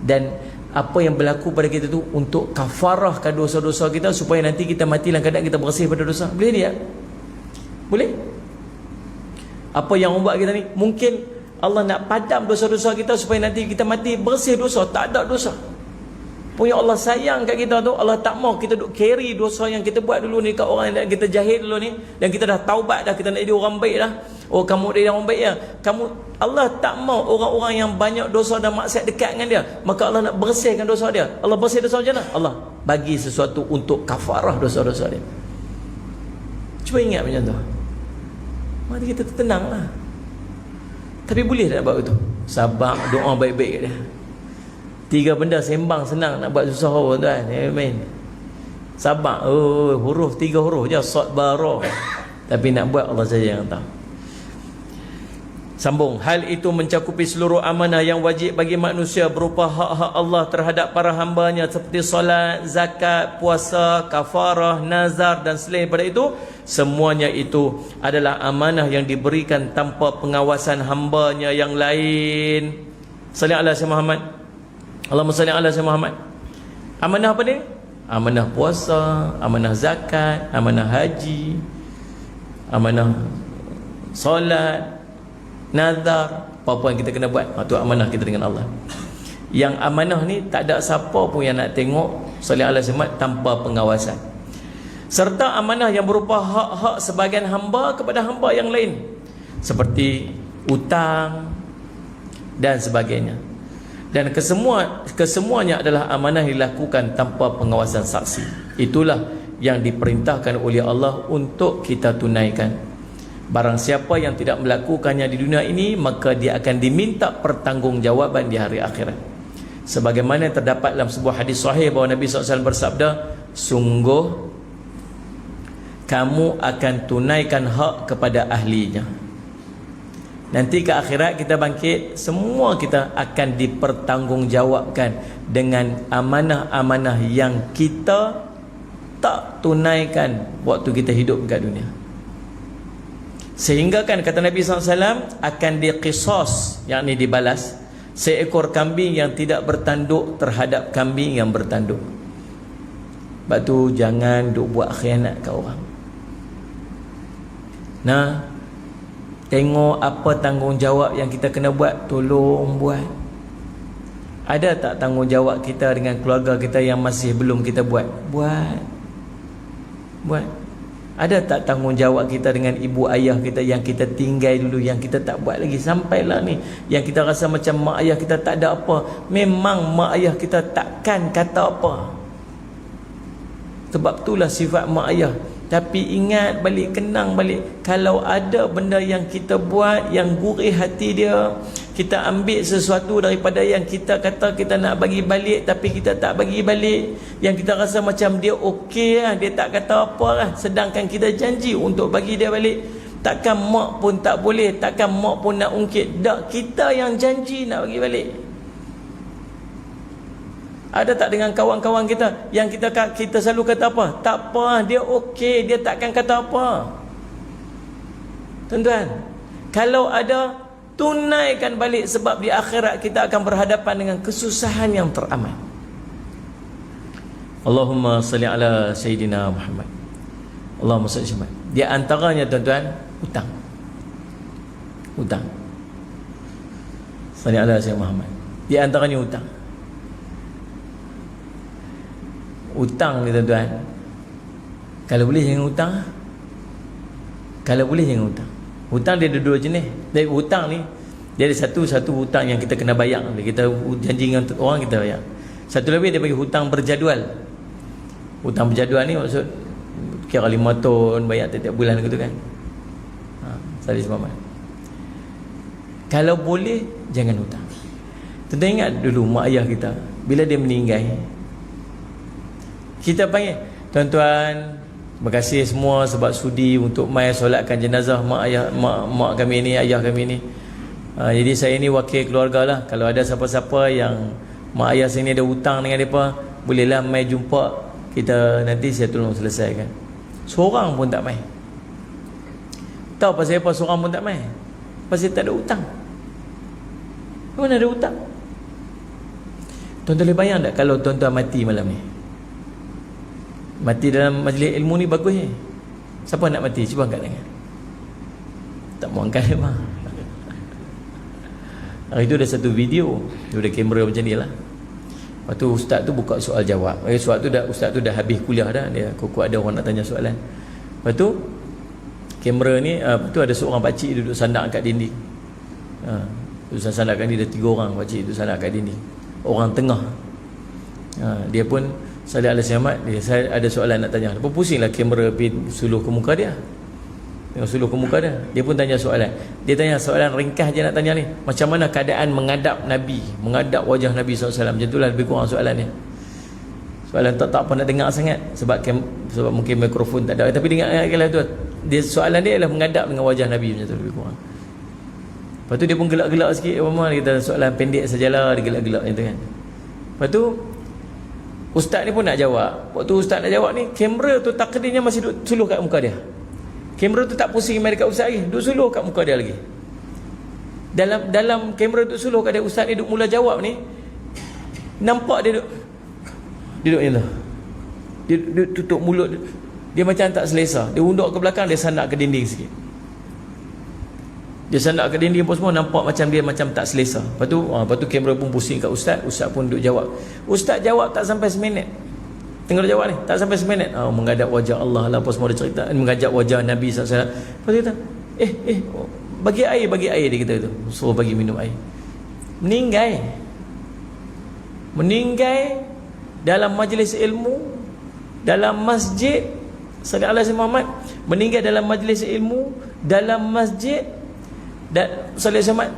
Dan apa yang berlaku pada kita tu untuk kafarahkan dosa-dosa kita, supaya nanti kita mati dalam keadaan kita bersih pada dosa. Boleh dia? Boleh? Apa yang orang buat kita ni, mungkin Allah nak padam dosa-dosa kita supaya nanti kita mati bersih dosa, tak ada dosa. Punya Allah sayang kat kita tu, Allah tak mau kita duk carry dosa yang kita buat dulu ni kat orang yang kita jahil dulu ni, dan kita dah taubat dah, kita nak jadi orang baik dah. Oh, kamu jadi orang baik ya. Allah tak mau orang-orang yang banyak dosa dan maksiat dekat dengan dia. Maka Allah nak bersihkan dosa dia. Allah bersih dosa macam mana? Allah bagi sesuatu untuk kafarah dosa-dosa dia. Cuba ingat macam tu. Mari kita tenanglah. Tapi boleh tak buat itu? Sabar, doa baik-baik kat dia. 3 benda sembang senang, nak buat susah apa tuan. Amen. Sabar. Oh, 3 huruf je, sad bara. Tapi nak buat Allah saja yang tahu. Sambung. Hal itu mencakupi seluruh amanah yang wajib bagi manusia berupa hak-hak Allah terhadap para hambanya, seperti solat, zakat, puasa, kafarah, nazar dan selain daripada itu. Semuanya itu adalah amanah yang diberikan tanpa pengawasan hambanya yang lain. Salli ala Sayyidina Muhammad. Allahumma salli ala Sayyidina Muhammad. Amanah apa ni? Amanah puasa, amanah zakat, amanah haji, amanah solat, nazar, apa-apa yang kita kena buat. Itu amanah kita dengan Allah. Yang amanah ni tak ada siapa pun yang nak tengok salli ala Sayyidina Muhammad tanpa pengawasan. serta amanah yang berupa hak-hak sebagian hamba kepada hamba yang lain, seperti utang dan sebagainya. Dan kesemuanya adalah amanah yang dilakukan tanpa pengawasan saksi. Itulah yang diperintahkan oleh Allah untuk kita tunaikan. Barang siapa yang tidak melakukannya di dunia ini, maka dia akan diminta pertanggungjawaban di hari akhirat. Sebagaimana terdapat dalam sebuah hadis sahih bahawa Nabi SAW bersabda, sungguh kamu akan tunaikan hak kepada ahlinya. Nanti ke akhirat kita bangkit, semua kita akan dipertanggungjawabkan dengan amanah-amanah yang kita tak tunaikan waktu kita hidup kat dunia. Sehingga kan kata Nabi SAW, akan diqisas, yakni dibalas, seekor kambing yang tidak bertanduk terhadap kambing yang bertanduk. Sebab tu jangan duk buat khianat kat orang. Nah, tengok apa tanggungjawab yang kita kena buat, tolong buat. Ada tak tanggungjawab kita dengan keluarga kita yang masih belum kita buat? Buat. Ada tak tanggungjawab kita dengan ibu ayah kita yang kita tinggal dulu, yang kita tak buat lagi? Sampailah ni yang kita rasa macam mak ayah kita tak ada apa. Memang mak ayah kita takkan kata apa, sebab itulah sifat mak ayah. Tapi ingat balik, kenang balik, kalau ada benda yang kita buat yang gurih hati dia, kita ambil sesuatu daripada yang kita kata kita nak bagi balik tapi kita tak bagi balik, yang kita rasa macam dia okey lah, dia tak kata apa lah, sedangkan kita janji untuk bagi dia balik. Takkan mak pun tak boleh, takkan mak pun nak ungkit, tak, kita yang janji nak bagi balik. Ada tak dengan kawan-kawan kita yang kita selalu kata apa? Tak apa, dia okey, dia takkan kata apa. Tuan-tuan, kalau ada, tunaikan balik, sebab di akhirat kita akan berhadapan dengan kesusahan yang teramat. Allahumma salli ala Sayyidina Muhammad. Allahumma salli ala. Di antaranya tuan-tuan, hutang. Salli ala Sayyidina Muhammad. Di antaranya hutang. Hutang ni tuan-tuan, kalau boleh jangan hutang. Kalau boleh jangan hutang. Hutang dia ada dua jenis. Dari hutang ni, dia ada satu hutang yang kita kena bayar. Kita janji dengan orang, kita bayar. Satu lagi dia bagi hutang berjadual. Hutang berjadual ni maksud kira 5 tahun bayar tiap-tiap bulan gitu kan. Salih selamat. Kalau boleh jangan hutang. Tuan-tuan ingat dulu mak ayah kita bila dia meninggal, kita panggil, tuan-tuan, terima kasih semua sebab sudi untuk mai solatkan jenazah mak kami ni, ayah kami ni. Jadi saya ni wakil keluarga lah. Kalau ada siapa-siapa yang mak ayah saya ni ada hutang dengan mereka, bolehlah mai jumpa kita, nanti saya tolong selesaikan. Seorang pun tak mai. Tahu pasal apa seorang pun tak mai? Pasal tak ada hutang. Mana ada hutang? Tuan-tuan boleh bayang tak kalau tuan-tuan mati malam ni? Mati dalam majlis ilmu ni bagus ni. Siapa nak mati? Cuba angkat tangan. Tak mau angkat memang. Hari tu ada satu video, dia ada kamera macam ni lah. Lepas tu ustaz tu buka soal jawab. Ustaz tu dah habis kuliah dah. Dia kok ada orang nak tanya soalan. Lepas tu kamera ni, tu ada seorang pakcik duduk sandak kat dinding. Duduk sandak kat dinding, ada 3 orang pakcik duduk sandak kat dinding. Orang tengah, dia pun Salih ala Syamat, saya ada soalan nak tanya. Lepas pusinglah kamera pergi suluh ke muka dia. Tengok suluh ke muka dia. Dia pun tanya soalan. Dia tanya soalan ringkas je nak tanya ni. Macam mana keadaan menghadap Nabi, menghadap wajah Nabi SAW. Macam itulah lebih kurang soalan dia. Soalan tak apa nak dengar sangat sebab mungkin mikrofon tak ada. Tapi dengar lah tu. Dia soalan dia ialah menghadap dengan wajah Nabi, macam tu lebih kurang. Lepas tu dia pun gelak-gelak sikit. Dia kata soalan pendek sajalah, dia gelak-gelak macam tu kan. Lepas tu ustaz ni pun nak jawab. Waktu ustaz nak jawab ni, kamera tu takdirnya masih duduk suluh kat muka dia. Kamera tu tak pusing main dekat ustaz lagi, duduk suluh kat muka dia lagi. Dalam kamera duduk suluh kat dia, ustaz ni duduk mula jawab ni, nampak dia duduk ni lah. Dia tutup mulut dia macam tak selesa. Dia unduk ke belakang, dia sandak ke dinding sikit. Dia sandak ke dinding pun semua, nampak macam dia macam tak selesa. Lepas tu kamera pun pusing kat ustaz. Ustaz pun duduk jawab. Ustaz jawab tak sampai seminit. Tengok dia jawab ni, tak sampai seminit. Menghadap wajah Allah lah, apa semua dia cerita. Menghadap wajah Nabi SAW. Lepas dia kata, bagi air dia kata tu. Suruh bagi minum air. Meninggal dalam majlis ilmu, dalam masjid. Sallallahu alaihi Muhammad meninggal dalam majlis ilmu, dalam masjid. Dan Sallallahu alaihi Muhammad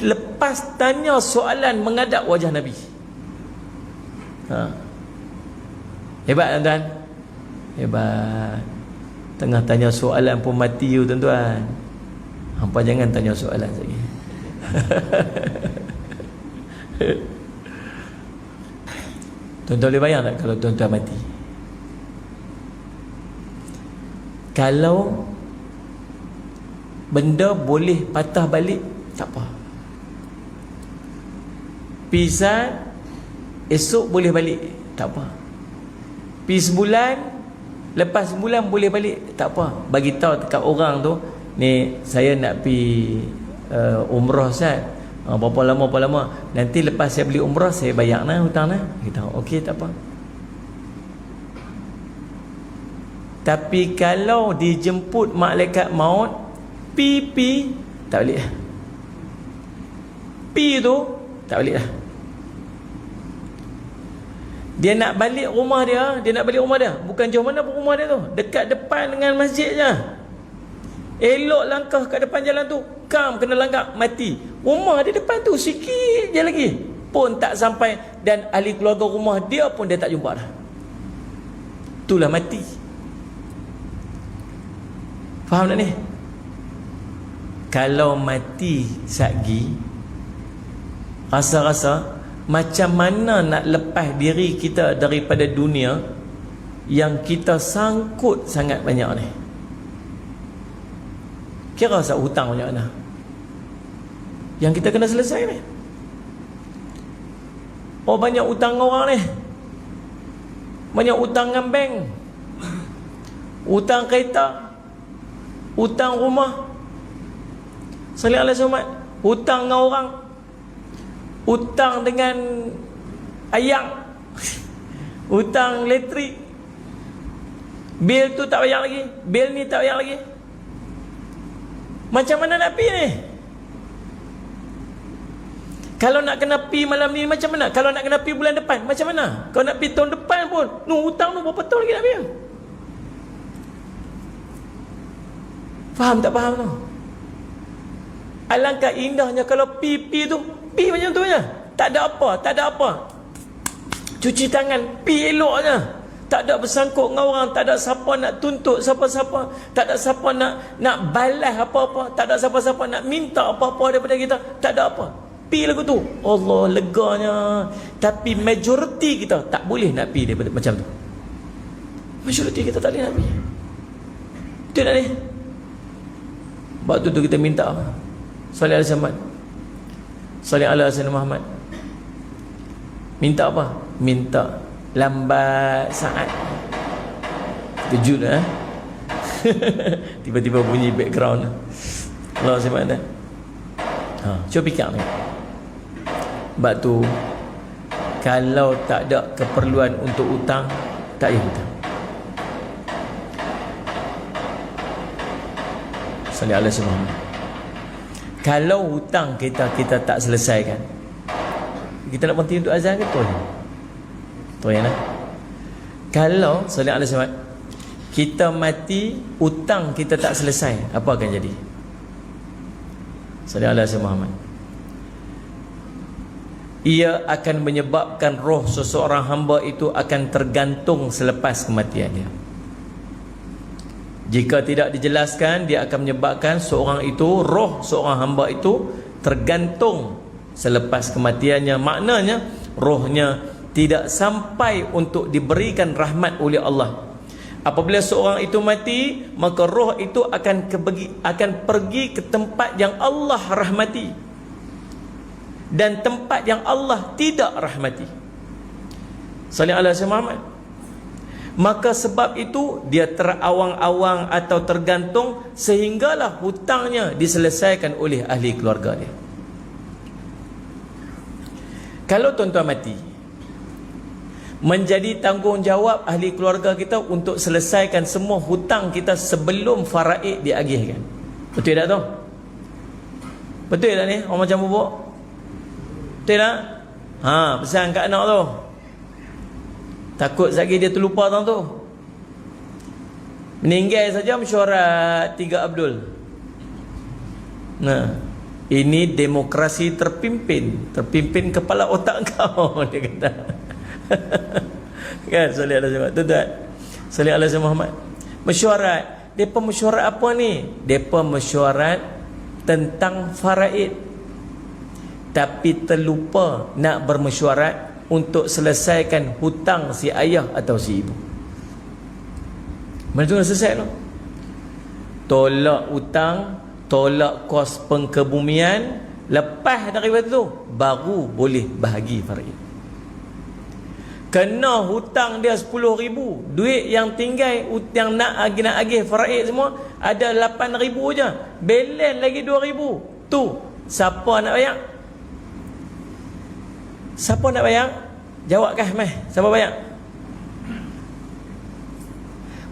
lepas tanya soalan menghadap wajah Nabi. Hebat tuan-tuan. Hebat. Tengah tanya soalan pun mati you tuan-tuan. Hampa jangan tanya soalan lagi. Tuan-tuan boleh bayang tak kalau tuan-tuan mati? Kalau benda boleh patah balik, tak apa. Pisang esok boleh balik, tak apa. Sebulan, lepas sebulan boleh balik, tak apa. Bagi tahu dekat orang tu, ni saya nak pi umrah Ustaz. Berapa lama, nanti lepas saya beli umrah saya bayar hutang kita. Okey, tak apa. Tapi kalau dijemput malaikat maut, pi tak balik. Pi tu tak balik dah. Dia nak balik rumah dia, bukan jauh mana pun rumah dia tu, dekat depan dengan masjid je. Elok langkah kat depan jalan tu, kena langkah, mati. Rumah dia depan tu sikit je lagi pun tak sampai, dan ahli keluarga rumah dia pun dia tak jumpa dah. Itulah mati. Faham tak ni? Kalau mati satgi, rasa-rasa macam mana nak lepas diri kita daripada dunia yang kita sangkut sangat banyak ni. Kira rasa hutang banyak mana yang kita kena selesai ni. Banyak hutang orang ni, banyak hutang dengan bank, hutang kereta, hutang rumah. Sallallahu alaihi wasallam, hutang dengan orang, hutang dengan ayam, hutang elektrik, bil tu tak bayar lagi, bil ni tak bayar lagi. Macam mana nak pi ni? Kalau nak kena pi malam ni macam mana? Kalau nak kena pi bulan depan macam mana? Kalau nak pi tahun depan pun, hutang tu berapa tahun lagi nak pi? Faham tak faham tu? Alangkah indahnya kalau pi tu, pi macam tu je. Tak ada apa. Cuci tangan, pi eloknya. Tak ada bersangkut dengan orang, tak ada siapa nak tuntut siapa-siapa, tak ada siapa nak balas apa-apa, tak ada siapa-siapa nak minta apa-apa daripada kita, tak ada apa. Pi lagu tu, Allah leganya. Tapi majoriti kita tak boleh nak pi daripada macam tu. Majoriti kita tak boleh nak pi. Itu nak ni. Sebab tu kita minta Salih al-Samad, Salih al-Hasan Muhammad. Minta apa? Minta lambat saat. Kejut tiba-tiba bunyi background. Allah SWT. Cuba fikir ni. Sebab tu kalau tak ada keperluan untuk hutang, tak payah hutang. Salih al-Hasan Muhammad. Kalau hutang kita tak selesaikan, kita nak berhenti untuk azan ke tu? Tu ya lah. Kalau Salih alaihi wasallam kita mati, hutang kita tak selesai, apa akan jadi? Salih alaihi wasallam, ia akan menyebabkan roh seseorang hamba itu akan tergantung selepas kematian dia. Jika tidak dijelaskan, dia akan menyebabkan roh seorang hamba itu tergantung selepas kematiannya. Maknanya rohnya tidak sampai untuk diberikan rahmat oleh Allah. Apabila seorang itu mati, maka roh itu akan pergi ke tempat yang Allah rahmati dan tempat yang Allah tidak rahmati. Salih alaihi Muhammad. Maka sebab itu dia terawang-awang atau tergantung sehinggalah hutangnya diselesaikan oleh ahli keluarga dia. Kalau tuan-tuan mati, menjadi tanggungjawab ahli keluarga kita untuk selesaikan semua hutang kita sebelum faraid diagihkan. Betul tak tu? Betul tak ni? Orang macam bubuk? Betul tak? Pesan kat anak tu. Takut lagi dia terlupa tang tu. Meninggal saja mesyuarat 3 Abdul. Nah, ini demokrasi terpimpin kepala otak kau, dia kata. Kan, salih alaihi wasallam. Tuan-tuan, salih alaihi Muhammad. Mesyuarat. Depa mesyuarat apa ni? Depa mesyuarat tentang faraid. Tapi terlupa nak bermesyuarat untuk selesaikan hutang si ayah atau si ibu. Mana tu dah selesai tu? Tolak hutang, tolak kos pengkebumian, lepas daripada tu baru boleh bahagi faraid. Kena hutang dia 10,000, duit yang tinggal yang nak agih faraid semua ada 8,000 je, balance lagi 2,000. Tu siapa nak bayar? Siapa nak bayar? Jawab kah meh, siapa bayar?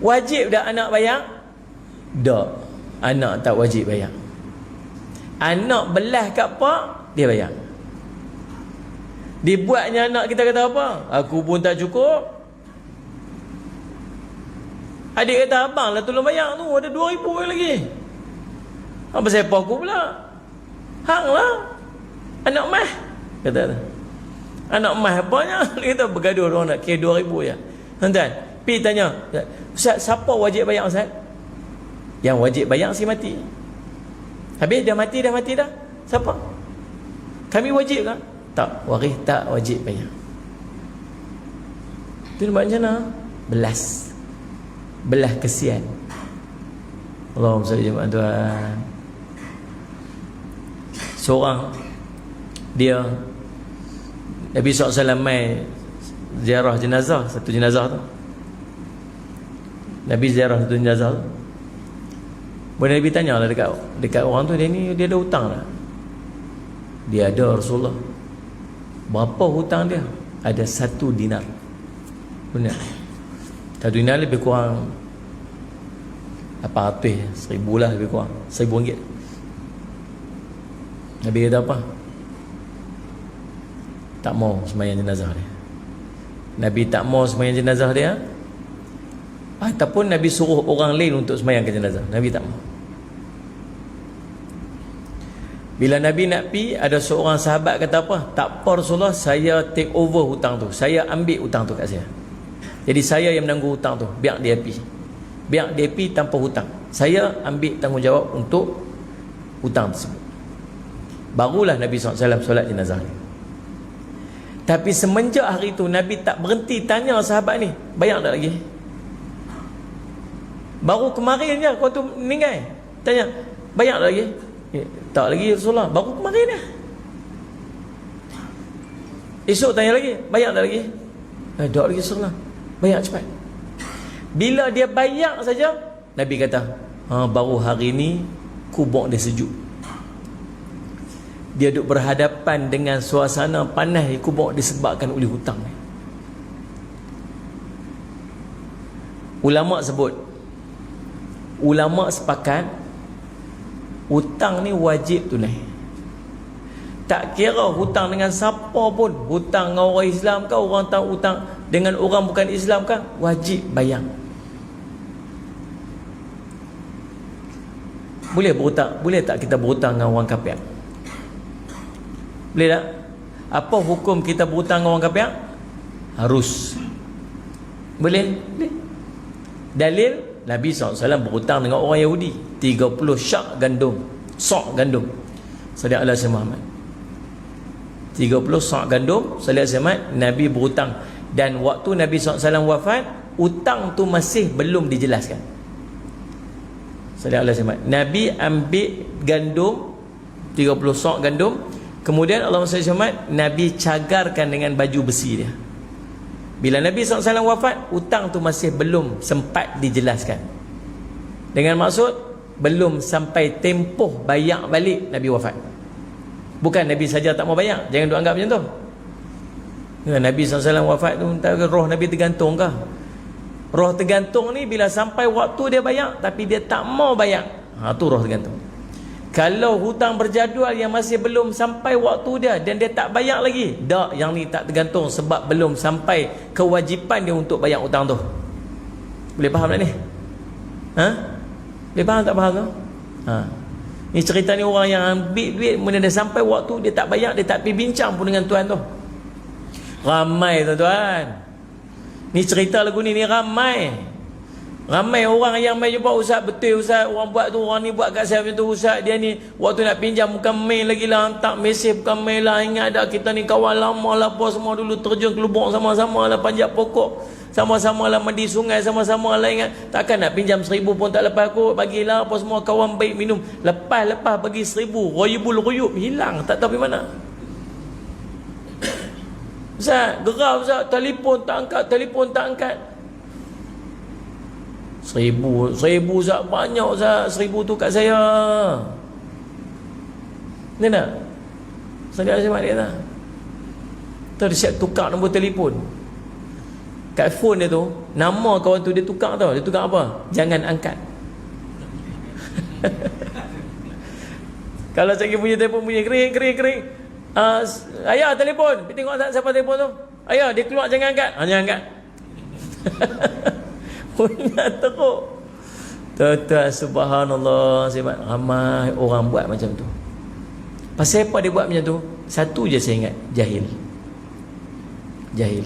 Wajib dah anak bayar? Tak, anak tak wajib bayar. Anak belah kat pak, dia bayar. Dibuatnya anak kita kata apa? Aku pun tak cukup. Adik kata, abang lah tolong bayar tu, ada 2,000 lagi. Apa siapa aku pula? Hang lah, anak mah kata. Anak mah apanya? Dia kata bergaduh orang nak kira 2,000 je. Tuan-tuan, pergi tanya, Ustaz, siapa wajib bayar Ustaz? Yang wajib bayar si mati. Habis dah mati dah. Siapa? Kami wajib kan? Tak, waris tak wajib bayar. Itu macam mana? Belah kesian. Allahumma salli ala Tuhan. Seorang dia Nabi SAW mai ziarah jenazah, satu jenazah tu. Nabi ziarah satu jenazah tu. Boleh Nabi tanya lah dekat orang tu, dia ada hutang tak? Dia ada, Rasulullah. Berapa hutang dia? Ada 1 dinar. Benar. 1 dinar lebih kurang 800, 1,000 lah lebih kurang, 1,000 ringgit. Nabi kata apa? Tak mau sembahyang jenazah dia. Nabi tak mau sembahyang jenazah dia, ataupun Nabi suruh orang lain untuk sembahyang ke jenazah. Nabi tak mau. Bila Nabi nak pi, ada seorang sahabat kata apa? Tak apa Rasulullah, saya take over hutang tu. Saya ambil hutang tu kat saya. Jadi saya yang menanggung hutang tu. Biar dia pi. Biar dia pi tanpa hutang. Saya ambil tanggungjawab untuk hutang tersebut. Barulah Nabi SAW solat jenazah ni. Tapi semenjak hari tu Nabi tak berhenti tanya sahabat ni, bayar tak lagi? Baru kemarin je kau tu meninggal, tanya, bayar tak lagi? Tak lagi Rasulullah, baru kemarin dah. Esok tanya lagi, bayar tak lagi? Tak lagi Rasulullah, bayar cepat. Bila dia bayar saja, Nabi kata, baru hari ni kubur dia sejuk. Dia duduk berhadapan dengan suasana panas di kubur disebabkan oleh hutang. Ulama sepakat hutang ni wajib tunai. Tak kira hutang dengan siapa pun, hutang dengan orang Islam ke, orang tahu hutang dengan orang bukan Islam ke, wajib bayar. Boleh berhutang, boleh tak kita berhutang dengan orang kafir? Boleh tak? Apa hukum kita berhutang dengan orang kafir? Harus. Boleh? Boleh. Dalil, Nabi SAW berhutang dengan orang Yahudi 30 syak gandum. Sok gandum. Sallallahu alaihi Muhammad. 30 sok gandum. Sallallahu alaihi Muhammad. Nabi berhutang. Dan waktu Nabi SAW wafat, hutang tu masih belum dijelaskan. Sallallahu alaihi Muhammad. Nabi ambil gandum 30 sok gandum. Kemudian Allah SWT, Nabi cagarkan dengan baju besi dia. Bila Nabi SAW wafat, hutang tu masih belum sempat dijelaskan. Dengan maksud, belum sampai tempoh bayar balik Nabi wafat. Bukan Nabi saja tak mau bayar. Jangan duk anggap macam tu. Nabi SAW wafat tu, roh Nabi tergantung kah? Roh tergantung ni bila sampai waktu dia bayar tapi dia tak mau bayar, tu roh tergantung. Kalau hutang berjadual yang masih belum sampai waktu dia dan dia tak bayar lagi, dak, yang ni tak tergantung sebab belum sampai kewajipan dia untuk bayar hutang tu. Boleh faham tak ni? Boleh faham tak faham tu? Ni cerita ni orang yang ambil duit, bila dah sampai waktu dia tak bayar, dia tak pergi bincang pun dengan tuan tu. Ramai tuan-tuan. Ni cerita lagu ni ramai. Ramai orang yang mai jumpa ustaz, betul ustaz, orang buat tu, orang ni buat kat saya macam tu ustaz, dia ni waktu nak pinjam bukan main lagi lah, hantar mesej bukan main lah, ingat dah kita ni kawan lama lah apa semua, dulu terjun ke lubang sama-sama lah, panjat pokok sama-sama lah, mandi sungai sama-sama lah, ingat takkan nak pinjam 1,000 pun tak lepas aku, bagilah apa semua, kawan baik minum, lepas bagi 1,000, royubul hilang, tak tahu pergi mana. Ustaz, geram ustaz, telefon tak angkat. 1,000 Ustaz, banyak Ustaz, 1,000 tu kat saya. Ni nak saya ada mak dia tak? Tu dia siap tukar nombor telefon. Kat phone dia tu, nama kawan tu dia tukar tau. Dia tukar apa? Jangan angkat. Kalau saya punya telefon punya kering. Ayah telefon, tengok siapa telefon tu. Ayah, dia keluar, jangan angkat. Jangan angkat. Punya teruk. Tuan-tuan, subhanallah, ramai orang buat macam tu. Pasal apa dia buat macam tu? Satu je saya ingat, jahil.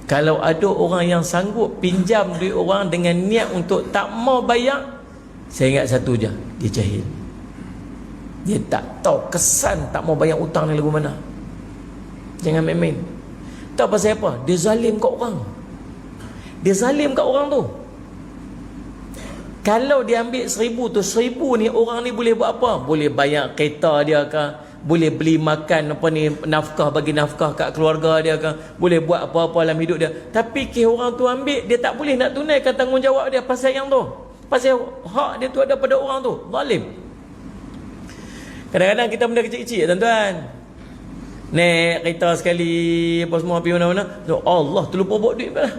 Kalau ada orang yang sanggup pinjam duit orang dengan niat untuk tak mau bayar, saya ingat satu je, dia jahil. Dia tak tahu kesan tak mau bayar hutang ni lagu mana. Jangan main-main. Tahu pasal apa? Dia zalim kat orang. Tu. Kalau dia ambil 1,000 tu, 1,000 ni orang ni boleh buat apa? Boleh bayar kereta dia ke, boleh beli makan nafkah, bagi nafkah kat keluarga dia ke, boleh buat apa-apa dalam hidup dia. Tapi orang tu ambil, dia tak boleh nak tunaikan tanggungjawab dia pasal yang tu. Pasal hak dia tu ada pada orang tu. Zalim. Kadang-kadang kita benda kecil-kecil tuan-tuan. Naik kereta sekali apa semua pergi mana-mana, Allah terlupa bawa duit lah.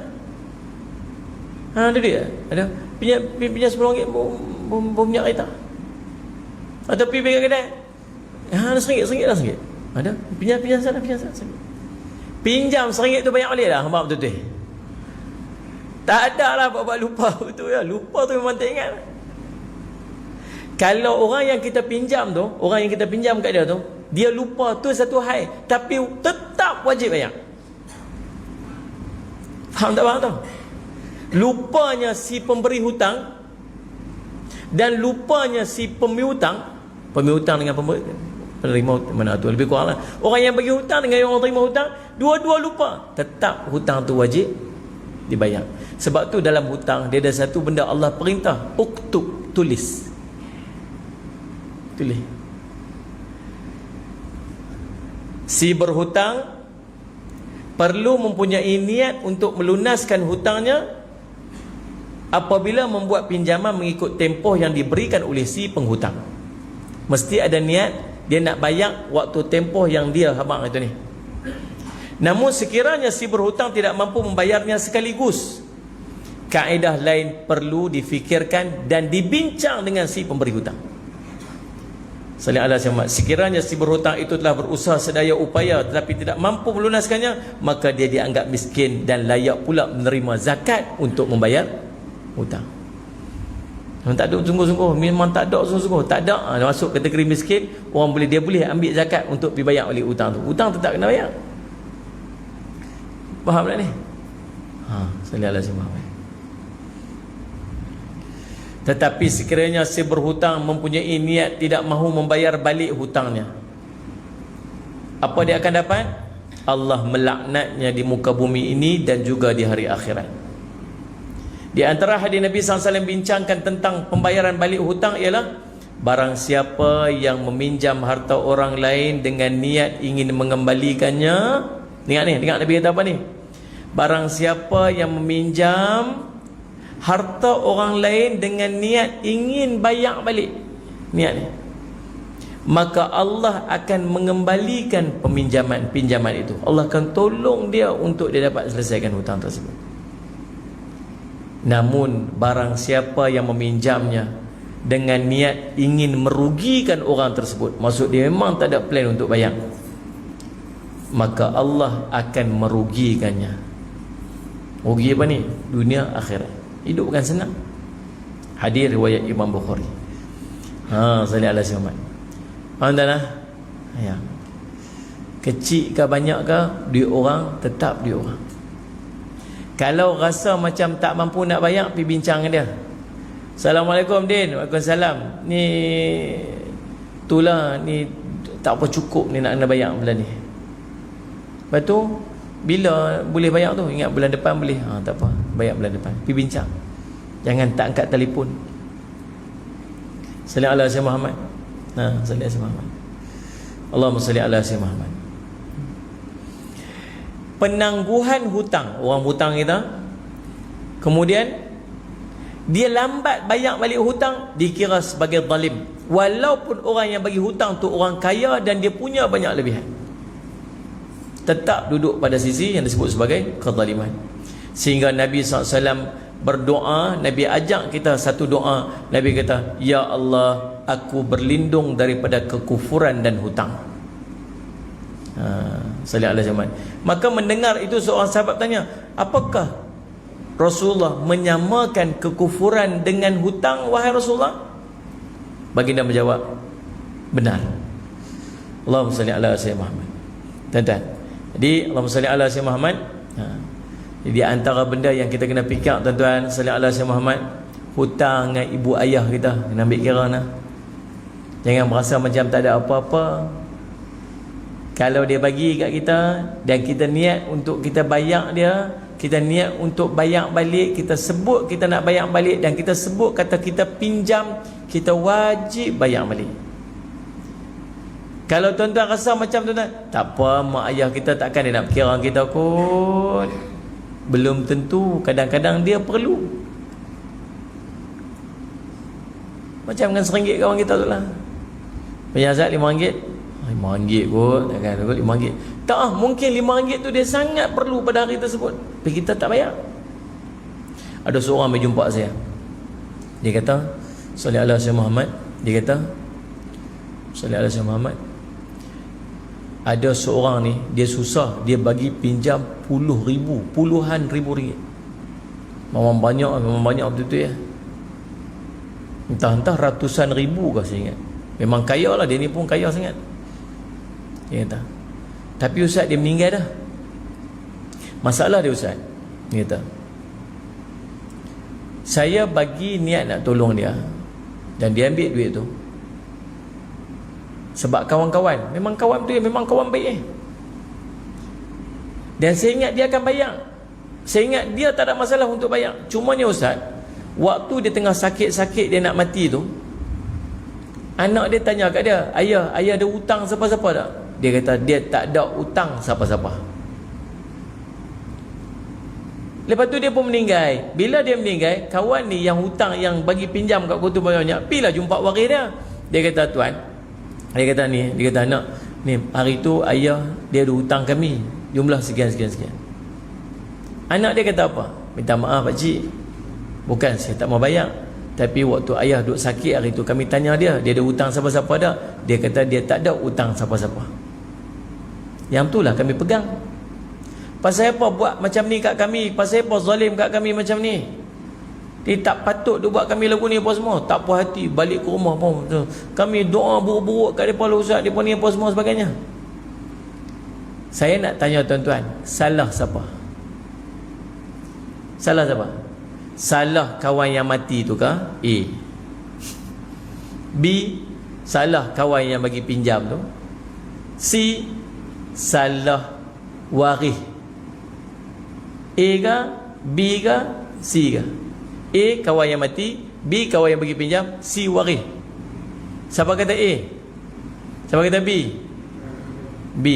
Ada duit tak? Ada. Pinjam RM10 minyak kereta. Atau pergi pegang kedai. RM1 lah. Ada. Pinjam sana. Pinjam RM1 tu banyak balik dah. Hamba betul-betul. Tak ada lah buat lupa. Betul ya. Lupa tu memang tak ingat. Kalau orang yang kita pinjam tu, orang yang kita pinjam kat dia tu, dia lupa tu satu hal, tapi tetap wajib bayar. Faham tak faham tu? Lupanya si pemberi hutang dan lupanya si pemihutang dengan penerima mana tu lebih kurang lah. Orang yang bagi hutang dengan orang terima hutang, dua-dua lupa, tetap hutang tu wajib dibayar. Sebab tu dalam hutang dia ada satu benda Allah perintah, uktub, tulis. Si berhutang perlu mempunyai niat untuk melunaskan hutangnya apabila membuat pinjaman mengikut tempoh yang diberikan oleh si penghutang. Mesti ada niat dia nak bayar waktu tempoh yang dia habaq itu ni. Namun sekiranya si berhutang tidak mampu membayarnya sekaligus, kaedah lain perlu difikirkan dan dibincang dengan si pemberi hutang. Sekiranya si berhutang itu telah berusaha sedaya upaya tetapi tidak mampu melunaskannya, maka dia dianggap miskin dan layak pula menerima zakat untuk membayar hutang. Memang tak ada sungguh-sungguh, tak ada masuk kategori miskin, dia boleh ambil zakat untuk dibayar oleh hutang tu. Hutang tetap kena bayar. Faham tak ni? Sallallahu alaihi wasallam. Tetapi sekiranya si berhutang mempunyai niat tidak mahu membayar balik hutangnya, apa dia akan dapat? Allah melaknatnya di muka bumi ini dan juga di hari akhirat. Di antara hadis Nabi SAW bincangkan tentang pembayaran balik hutang ialah barang siapa yang meminjam harta orang lain dengan niat ingin mengembalikannya. Dengar Nabi kata apa ni? Barang siapa yang meminjam harta orang lain dengan niat ingin bayar balik, niat ni, maka Allah akan mengembalikan pinjaman itu. Allah akan tolong dia untuk dia dapat selesaikan hutang tersebut. Namun barang siapa yang meminjamnya dengan niat ingin merugikan orang tersebut, maksud dia memang tak ada plan untuk bayar, maka Allah akan merugikannya. Rugi apa ni? Dunia akhirat. Hidup bukan senang. Hadis riwayat Imam Bukhari. Sallallahu alaihi wasallam. Alhamdulillah. Ya. Kecil ke banyak ke duit orang, tetap duit orang. Kalau rasa macam tak mampu nak bayar, pergi bincang dengan dia. Assalamualaikum Din. Waalaikumsalam. Ni itulah ni tak apa cukup ni nak kena bayar bulan ni. Lepas tu bila boleh bayar tu? Ingat bulan depan boleh. Tak apa, bayar bulan depan. Pergi bincang. Jangan tak angkat telefon. Sallallahu alaihi wasallam Muhammad. Sallallahu alaihi wasallam Muhammad. Allahumma salli ala sayyidina Muhammad. Penangguhan hutang, orang hutang kita, kemudian dia lambat bayar balik hutang, dikira sebagai zalim, walaupun orang yang bagi hutang tu orang kaya dan dia punya banyak lebihan, tetap duduk pada sisi yang disebut sebagai kezaliman. Sehingga Nabi SAW berdoa, Nabi ajak kita satu doa. Nabi kata, ya Allah, aku berlindung daripada kekufuran dan hutang. Sallallahu alaihi wasallam. Maka mendengar itu seorang sahabat tanya, apakah Rasulullah menyamakan kekufuran dengan hutang, wahai Rasulullah? Baginda menjawab, benar. Allahumma salli ala sayyidina Muhammad. Tuan-tuan, jadi Allahumma salli ala sayyidina Muhammad. Jadi antara benda yang kita kena fikir, tuan-tuan, sallallahu alaihi wasallam Muhammad, hutang dengan ibu ayah kita kena ambil kira nah. Jangan merasa macam tak ada apa-apa. Kalau dia bagi kat kita dan kita niat untuk kita bayar dia, kita niat untuk bayar balik, kita sebut kita nak bayar balik dan kita sebut kata kita pinjam, kita wajib bayar balik. Kalau tuan-tuan rasa macam tuan-tuan, tak apa, mak ayah kita takkan dia nak kira kita kot. Belum tentu, kadang-kadang dia perlu. Macam dengan RM1 kawan kita tu lah. Penyazat RM5. RM5 kot, takkan kot RM5. Tak, mungkin RM5 tu dia sangat perlu pada hari tersebut, tapi kita tak bayar. Ada seorang berjumpa saya. Dia kata, sallallahu alaihi wasallam Muhammad, dia kata, sallallahu alaihi wasallam Muhammad, ada seorang ni, dia susah, dia bagi pinjam puluhan ribu ringgit. Memang banyak betul-betul ya. Entah ratusan ribu kah saya ingat. Memang kaya lah, dia ni pun kaya sangat. Dia kata, tapi ustaz dia meninggal dah. Masalah dia ustaz, dia kata, saya bagi niat nak tolong dia dan dia ambil duit tu sebab kawan-kawan, memang kawan tu memang kawan baik dan saya ingat dia akan bayar, saya ingat dia tak ada masalah untuk bayar. Cumanya ustaz, waktu dia tengah sakit-sakit dia nak mati tu, anak dia tanya kat dia, ayah ada hutang siapa-siapa tak? Dia kata dia tak ada hutang siapa-siapa. Lepas tu dia pun meninggal. Bila dia meninggal, kawan ni yang hutang, yang bagi pinjam kat kutu banyak, pilah jumpa waris dia. Dia kata, tuan, dia kata ni, dia kata anak ni, hari tu ayah dia ada hutang kami jumlah sekian. Anak dia kata apa? Minta maaf pakcik, bukan saya tak mau bayar, tapi waktu ayah duduk sakit hari tu, kami tanya dia ada hutang siapa-siapa tak? Dia kata dia tak ada hutang siapa-siapa. Yang itulah kami pegang. Pasal apa buat macam ni kat kami? Pasal apa zalim kat kami macam ni? Dia tak patut dia buat kami lagu ni apa semua. Tak puas hati, balik ke rumah pun kami doa buruk-buruk kat mereka lah ustaz, mereka ni apa semua sebagainya. Saya nak tanya tuan-tuan, salah siapa? Salah siapa? Salah kawan yang mati tu kah? A. B. Salah kawan yang bagi pinjam tu. C. Salah waris. A ke? B ke? C ke? A kawan yang mati, B kawan yang bagi pinjam, C waris. Siapa kata A? Siapa kata B? B.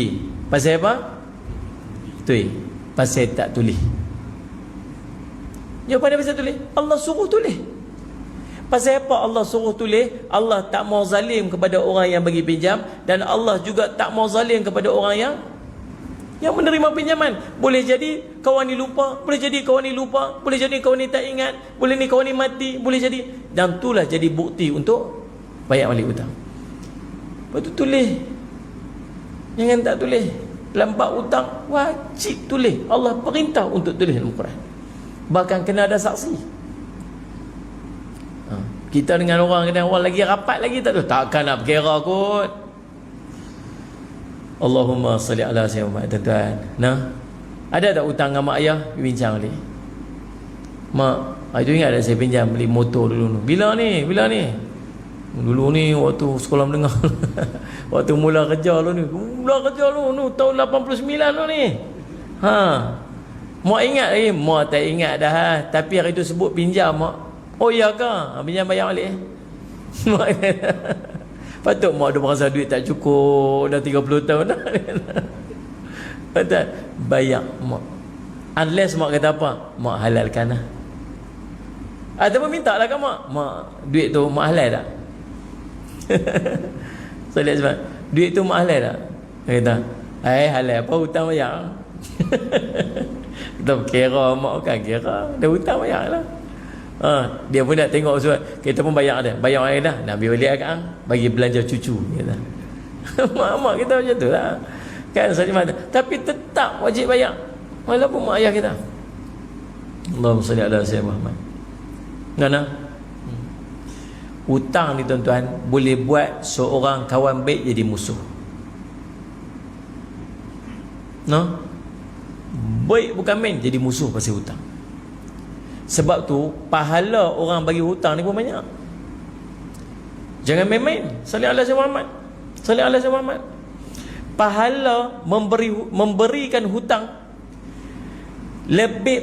Pasal apa? Betul. Pasal tak tulis. Jawapan dia pasal tulis. Allah suruh tulis. Pasal apa Allah suruh tulis? Allah tak mau zalim kepada orang yang bagi pinjam, dan Allah juga tak mau zalim kepada orang yang menerima pinjaman. Boleh jadi kawan ni lupa, boleh jadi kawan ni lupa, boleh jadi kawan ni tak ingat, boleh ni kawan ni mati, boleh jadi, dan itulah jadi bukti untuk bayar balik hutang. Lepas tu tulis. Jangan tak tulis. Dalam bab hutang wajib tulis. Allah perintah untuk tulis dalam Quran. Bahkan kena ada saksi. Kita dengan orang lagi rapat lagi tak tahu, takkan nak berkira kot. Allahumma salli ala sayyidina tuan-tuan. Nah, ada tak hutang dengan mak ayah? Bincang balik. Mak, itu ingat tak saya pinjam beli motor dulu? Bila ni? Dulu ni waktu sekolah menengah. Waktu mula kerja lu ni. Tahun 89 lu ni. Mak ingat lagi? Mak tak ingat dah. Tapi hari tu sebut pinjam mak. Oh iya ke? Pinjam bayar balik. Mak patut mak ada merasa duit tak cukup. Dah 30 tahun dah. Patut bayar mak. Unless mak kata apa? Mak halalkan lah. Ataupun minta lah kan mak. Mak, duit tu mak halal tak? So lihat sebab duit tu mak halal tak? Dia kata, halal apa, hutang bayar. Kita kira mak kan kira, dah hutang bayar lah. Dia pun nak tengok sebab kita pun bayar dah. Bayar orang dah, nak ambil balik akak, bagi belanja cucu. Kata. Mak kita macam tu lah. Kan sahaja. Tapi tetap wajib bayar. Walaupun mak ayah kita. Allahumma salli ala sayyidina Muhammad. Ngana? Hutang ni tuan-tuan boleh buat seorang kawan baik jadi musuh. No? Baik bukan main, jadi musuh pasal hutang. Sebab tu pahala orang bagi hutang ni pun banyak. Jangan main-main. Salli ala sayyidina Muhammad. Salli ala sayyidina Muhammad. Pahala memberikan hutang,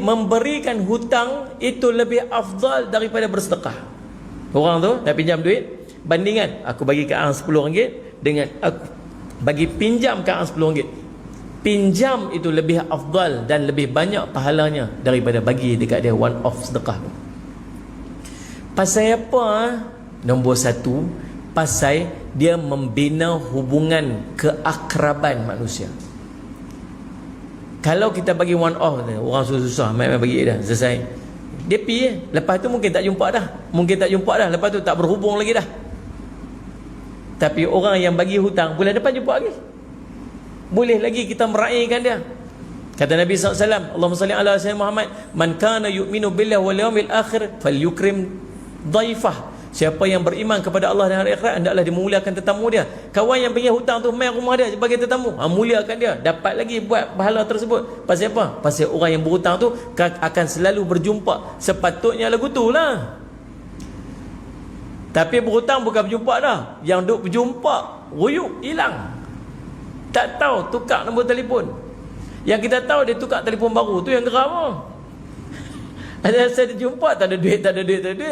memberikan hutang itu lebih afdal daripada bersedekah. Orang tu dah pinjam duit, bandingan aku bagi ke hang RM10 dengan aku bagi pinjam ke hang RM10. Pinjam itu lebih afdal dan lebih banyak pahalanya daripada bagi dekat dia one off sedekah. Pasal apa? Nombor satu, pasal dia membina hubungan keakraban manusia. Kalau kita bagi one off, orang susah-susah main bagi dah, selesai. Dia pergi, lepas tu mungkin tak jumpa dah. Lepas tu tak berhubung lagi dah. Tapi orang yang bagi hutang, bulan depan jumpa lagi. Boleh lagi kita meraihkan dia. Kata Nabi SAW, Allahumma salli ala sayyidina Muhammad, man kana yu'minu billahi wal yawmil akhir falyukrim dhaifah. Siapa yang beriman kepada Allah dan hari akhirat, hendaklah dimuliakan tetamu dia. Kawan yang pergi hutang tu main rumah dia sebagai tetamu, muliakan dia, dapat lagi buat pahala tersebut. Pasal apa? Pasal orang yang berhutang tu akan selalu berjumpa. Sepatutnya lagu tu lah. Tapi berhutang bukan berjumpa dah. Yang duk berjumpa ruyuk hilang, tak tahu tukar nombor telefon. Yang kita tahu dia tukar telefon baru, tu yang geram. Ada saya jumpa tak ada duit,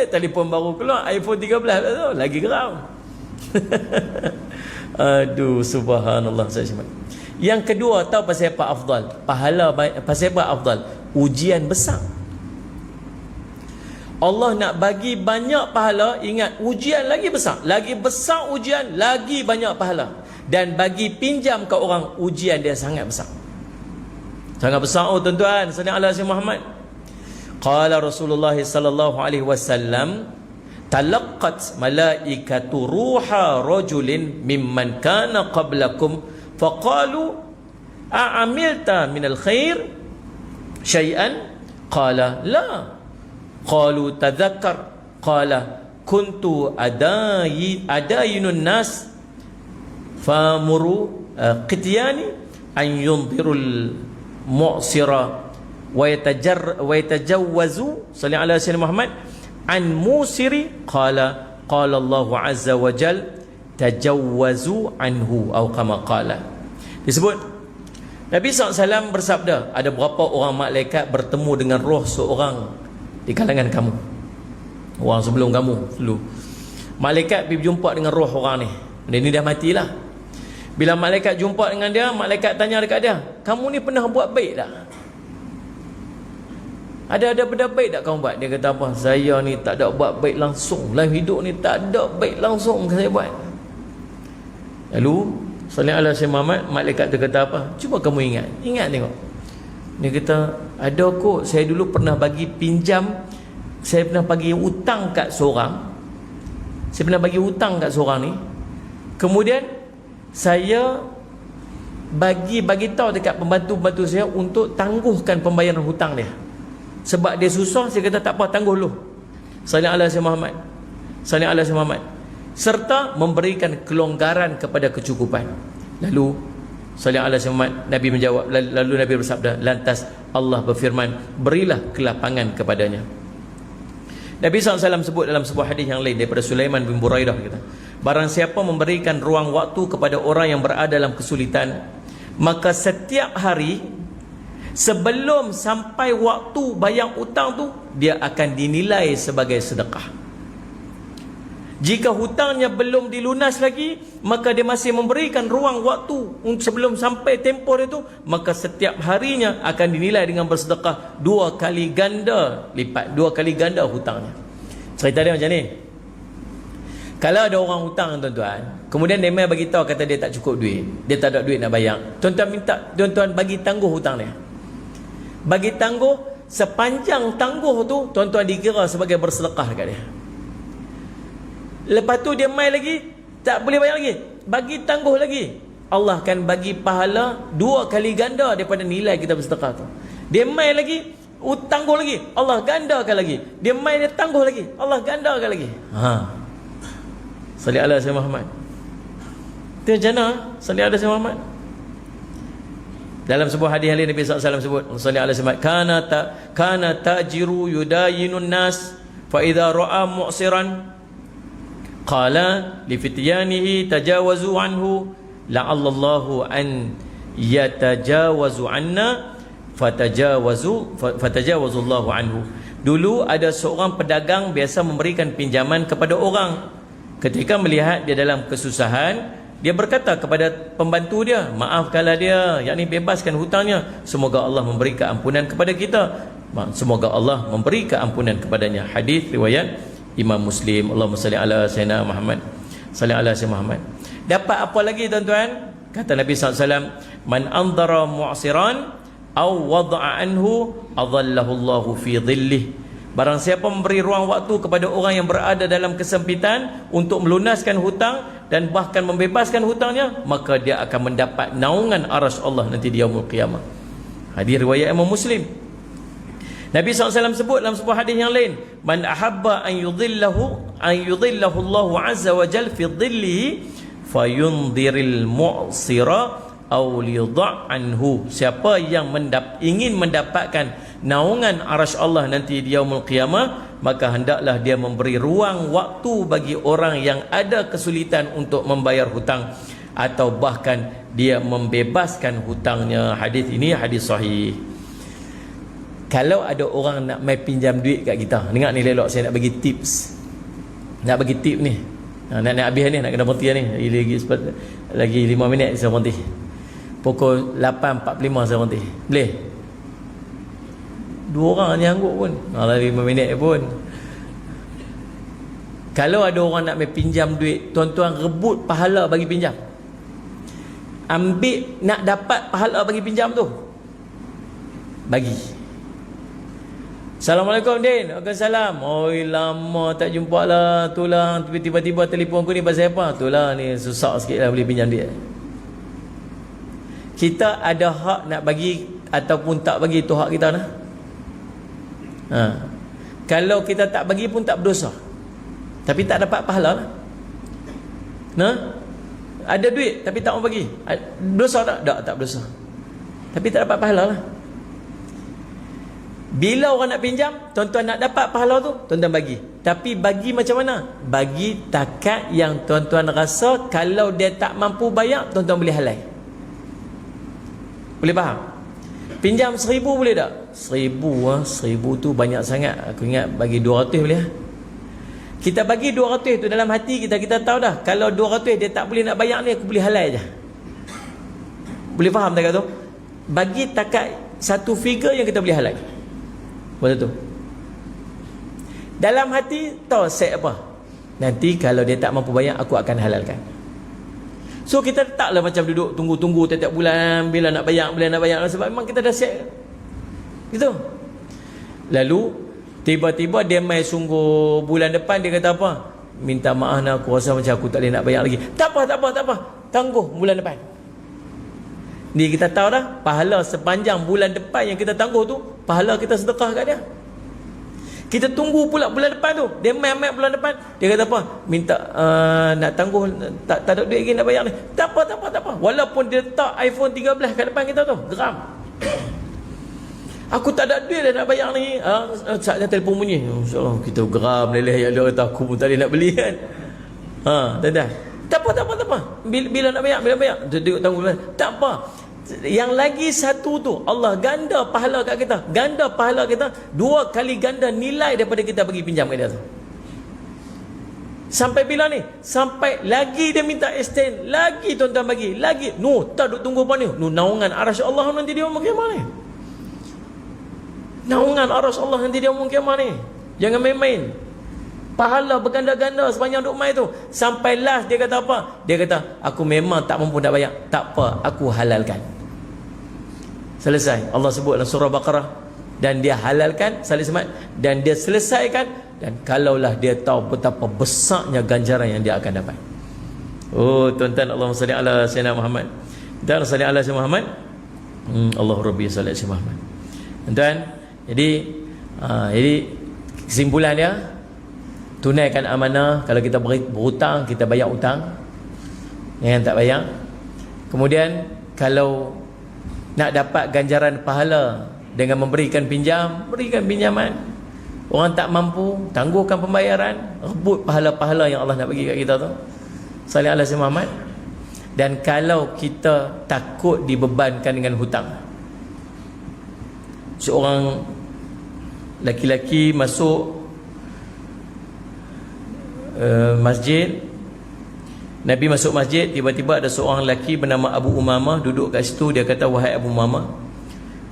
telefon baru keluar, iPhone 13 tu, lagi geram. Aduh, subhanallah. Yang kedua, tahu pasal apa afdal? Pahala pasal apa afdal? Ujian besar. Allah nak bagi banyak pahala, ingat ujian lagi besar. Lagi besar ujian, lagi banyak pahala. Dan bagi pinjam ke orang, ujian dia sangat besar. Sangat besar tuan-tuan. Sallallahu alaihi Muhammad. Qala Rasulullah sallallahu alaihi wasallam, talaqqat malaikatu ruha rajulin mimman kana qablakum faqalu a'amilta minal khair syai'an? Qala la. Qalu tadhakkar. Qala kuntu adayinun nas famuru qityani an yundhirul mu'sira wa yatajawwazu sallallahu alaihi wasallam Muhammad an musiri. Qala Allah azza wa jal tajawwazu anhu atau kama qala. Disebut Nabi SAW bersabda, ada berapa orang malaikat bertemu dengan roh seorang di kalangan kamu, orang sebelum kamu dulu. Malaikat pergi berjumpa dengan roh orang ni, dia ni dah matilah. Bila malaikat jumpa dengan dia, malaikat tanya dekat dia, kamu ni pernah buat baik tak? Ada benda baik tak kamu buat? Dia kata apa? Saya ni tak ada buat baik langsung. Dalam hidup ni tak ada baik langsung saya buat. Lalu sallallahu alaihi wasallam Muhammad, malaikat tu kata apa? Cuba kamu ingat tengok. Dia kata, ada kot saya dulu pernah bagi pinjam, saya pernah bagi hutang kat seorang. Saya pernah bagi hutang kat seorang ni. Kemudian saya bagi tahu dekat pembantu-pembantu saya untuk tangguhkan pembayaran hutang dia. Sebab dia susah, saya kata tak apa, tangguh dulu. Sallallahu alaihi wasallam Muhammad. Sallallahu alaihi wasallam Muhammad. Serta memberikan kelonggaran kepada kecukupan. Lalu sallallahu alaihi wasallam Nabi menjawab, lalu Nabi bersabda, lantas Allah berfirman, berilah kelapangan kepadanya. Nabi SAW sebut dalam sebuah hadis yang lain daripada Sulaiman bin Buraidah, kata, barang siapa memberikan ruang waktu kepada orang yang berada dalam kesulitan, maka setiap hari sebelum sampai waktu bayar hutang tu, dia akan dinilai sebagai sedekah. Jika hutangnya belum dilunas lagi, maka dia masih memberikan ruang waktu sebelum sampai tempoh dia tu, maka setiap harinya akan dinilai dengan bersedekah 2 kali ganda lipat, 2 kali ganda hutangnya. Cerita dia macam ni. Kalau ada orang hutang tuan-tuan, kemudian dia mai bagi tahu kata dia tak cukup duit, dia tak ada duit nak bayar, tuan-tuan minta tuan-tuan bagi tangguh hutang dia. Bagi tangguh, sepanjang tangguh tu tuan-tuan dikira sebagai bersedekah dekat dia. Lepas tu dia mai lagi tak boleh bayar lagi, bagi tangguh lagi, Allah akan bagi pahala 2 kali ganda daripada nilai kita bersedekah tu. Dia mai lagi, tangguh lagi, Allah gandakan lagi. Dia mai, dia tangguh lagi, Allah gandakan lagi. Sallallahu alaihi wasallam Muhammad. Itu macam mana? Sallallahu alaihi wasallam Muhammad. Dalam sebuah hadis yang lain Nabi SAW sebut, sallallahu alaihi wasallam, kana tajiru yudayinun nas fa idza ra'a mu'siran qala li fityanihi tajawazu anhu la'allallahu an yatajawazu anna fatajawazu Allahu anhu. Dulu ada seorang pedagang biasa memberikan pinjaman kepada orang. Ketika melihat dia dalam kesusahan, dia berkata kepada pembantu dia, maafkanlah dia, yakni bebaskan hutangnya, semoga Allah memberi keampunan kepada kita, semoga Allah memberi keampunan kepadanya. Hadis riwayat Imam Muslim. Allahumma salli ala sayyidina Muhammad, salli ala sayyidina Muhammad. Dapat apa lagi tuan-tuan? Kata Nabi SAW, man andara mu'siran aw wada'a anhu adallahu Allahu fi dhillih. Barang siapa memberi ruang waktu kepada orang yang berada dalam kesempitan untuk melunaskan hutang dan bahkan membebaskan hutangnya, maka dia akan mendapat naungan arsy Allah nanti di yaumul qiyamah. Hadis riwayat Imam Muslim. Nabi SAW sebut dalam sebuah hadis yang lain, man ahabba an yudhillahu Allahu azza wa jalla fi dhillihi fayundhiril mu'sira aw liyudha' anhu. Siapa yang ingin mendapatkan naungan arsy Allah nanti di yaumul qiyamah, maka hendaklah dia memberi ruang waktu bagi orang yang ada kesulitan untuk membayar hutang, atau bahkan dia membebaskan hutangnya. Hadis ini hadis sahih. Kalau ada orang nak mai pinjam duit kat kita, dengar ni lelok, saya nak bagi tips. Nak bagi tip ni. Nak habis ni, nak kena berhenti ni. Lagi 5 minit saya berhenti. Pukul 8.45 saya berhenti. Boleh? 2 orang ni angguk pun. Lagi 5 minit pun. Kalau ada orang nak pinjam duit, tuan-tuan rebut pahala bagi pinjam. Ambil nak dapat pahala bagi pinjam tu. Bagi. Assalamualaikum Din. Waalaikumsalam. Oi, lama tak jumpa lah. Itulah tiba-tiba telefon aku ni pasal apa? Itulah ni susah sikit lah boleh pinjam dia. Kita ada hak nak bagi ataupun tak bagi, itu hak kita lah. Kalau kita tak bagi pun tak berdosa, tapi tak dapat pahala lah. Ada duit tapi tak mau bagi, berdosa tak? Tak berdosa, tapi tak dapat pahala lah. Bila orang nak pinjam, tuan-tuan nak dapat pahala tu, tuan-tuan bagi. Tapi bagi macam mana? Bagi takat yang tuan-tuan rasa kalau dia tak mampu bayar, tuan-tuan boleh halai. Boleh faham? Pinjam 1,000 boleh tak? 1,000 tu banyak sangat. Aku ingat bagi 200 boleh. Kita bagi 200 tu dalam hati kita, kita tahu dah, kalau 200 dia tak boleh nak bayar ni, aku boleh halai je. Boleh faham tak tu? Bagi takat satu figure yang kita boleh halai. Masa tu dalam hati tahu set apa, nanti kalau dia tak mampu bayar aku akan halalkan. So kita taklah macam duduk tunggu-tunggu tiap-tiap bulan bila nak bayar, sebab memang kita dah set gitu. Lalu tiba-tiba dia mai sungguh bulan depan, dia kata apa, minta maaf nak, aku rasa macam aku tak boleh nak bayar lagi. Tak apa, tangguh bulan depan. Ni kita tahu dah, pahala sepanjang bulan depan yang kita tangguh tu, pahala kita sedekah kat dia. Kita tunggu pula bulan depan tu, dia mai bulan depan, dia kata apa, minta nak tangguh, tak ada duit lagi nak bayar ni. Tak apa, walaupun dia letak iPhone 13 kat depan kita tu, geram. Aku tak ada duit dah nak bayar ni. Saatnya telefon bunyi, insyaAllah kita geram leleh, ya Allah, kata aku pun tak boleh nak beli kan. Dah. Tak apa. Bila nak bayar, dia tengok tangguh. Tak apa. Yang lagi satu tu, Allah ganda pahala kat kita. Ganda pahala kita 2 kali ganda nilai daripada kita bagi pinjam kat dia tu. Sampai bila ni? Sampai lagi dia minta extend, lagi tuan-tuan bagi, lagi. Tak duk tunggu apa ni? Naungan arasy Allah nanti dia umur kiamat ni. Naungan arasy Allah nanti dia umur kiamat ni. Jangan main-main. Pahala berganda-ganda sepanjang duk mai tu. Sampai last dia kata apa? Dia kata, aku memang tak mampu nak bayar. Tak apa, aku halalkan. Selesai. Allah sebut dalam surah Baqarah, dan dia halalkan salih semat, dan dia selesaikan, dan kalaulah dia tahu betapa besarnya ganjaran yang dia akan dapat. Oh tuan-tuan, Allahumma salli ala sayyidina Muhammad. Dan salli ala sayyidina Muhammad. Allah Rabbi salli ala sayyidina Muhammad. Tuan-tuan, jadi kesimpulan dia, tunaikan amanah. Kalau kita berhutang, kita bayar hutang. Yang tak bayar. Kemudian kalau nak dapat ganjaran pahala dengan memberikan pinjam, berikan pinjaman. Orang tak mampu, tangguhkan pembayaran, rebut pahala-pahala yang Allah nak bagi kat kita tu. Salih ala sayyidina Muhammad. Dan kalau kita takut dibebankan dengan hutang, seorang laki-laki masuk masjid, Nabi masuk masjid, tiba-tiba ada seorang lelaki bernama Abu Umamah duduk kat situ. Dia kata, wahai Abu Umamah,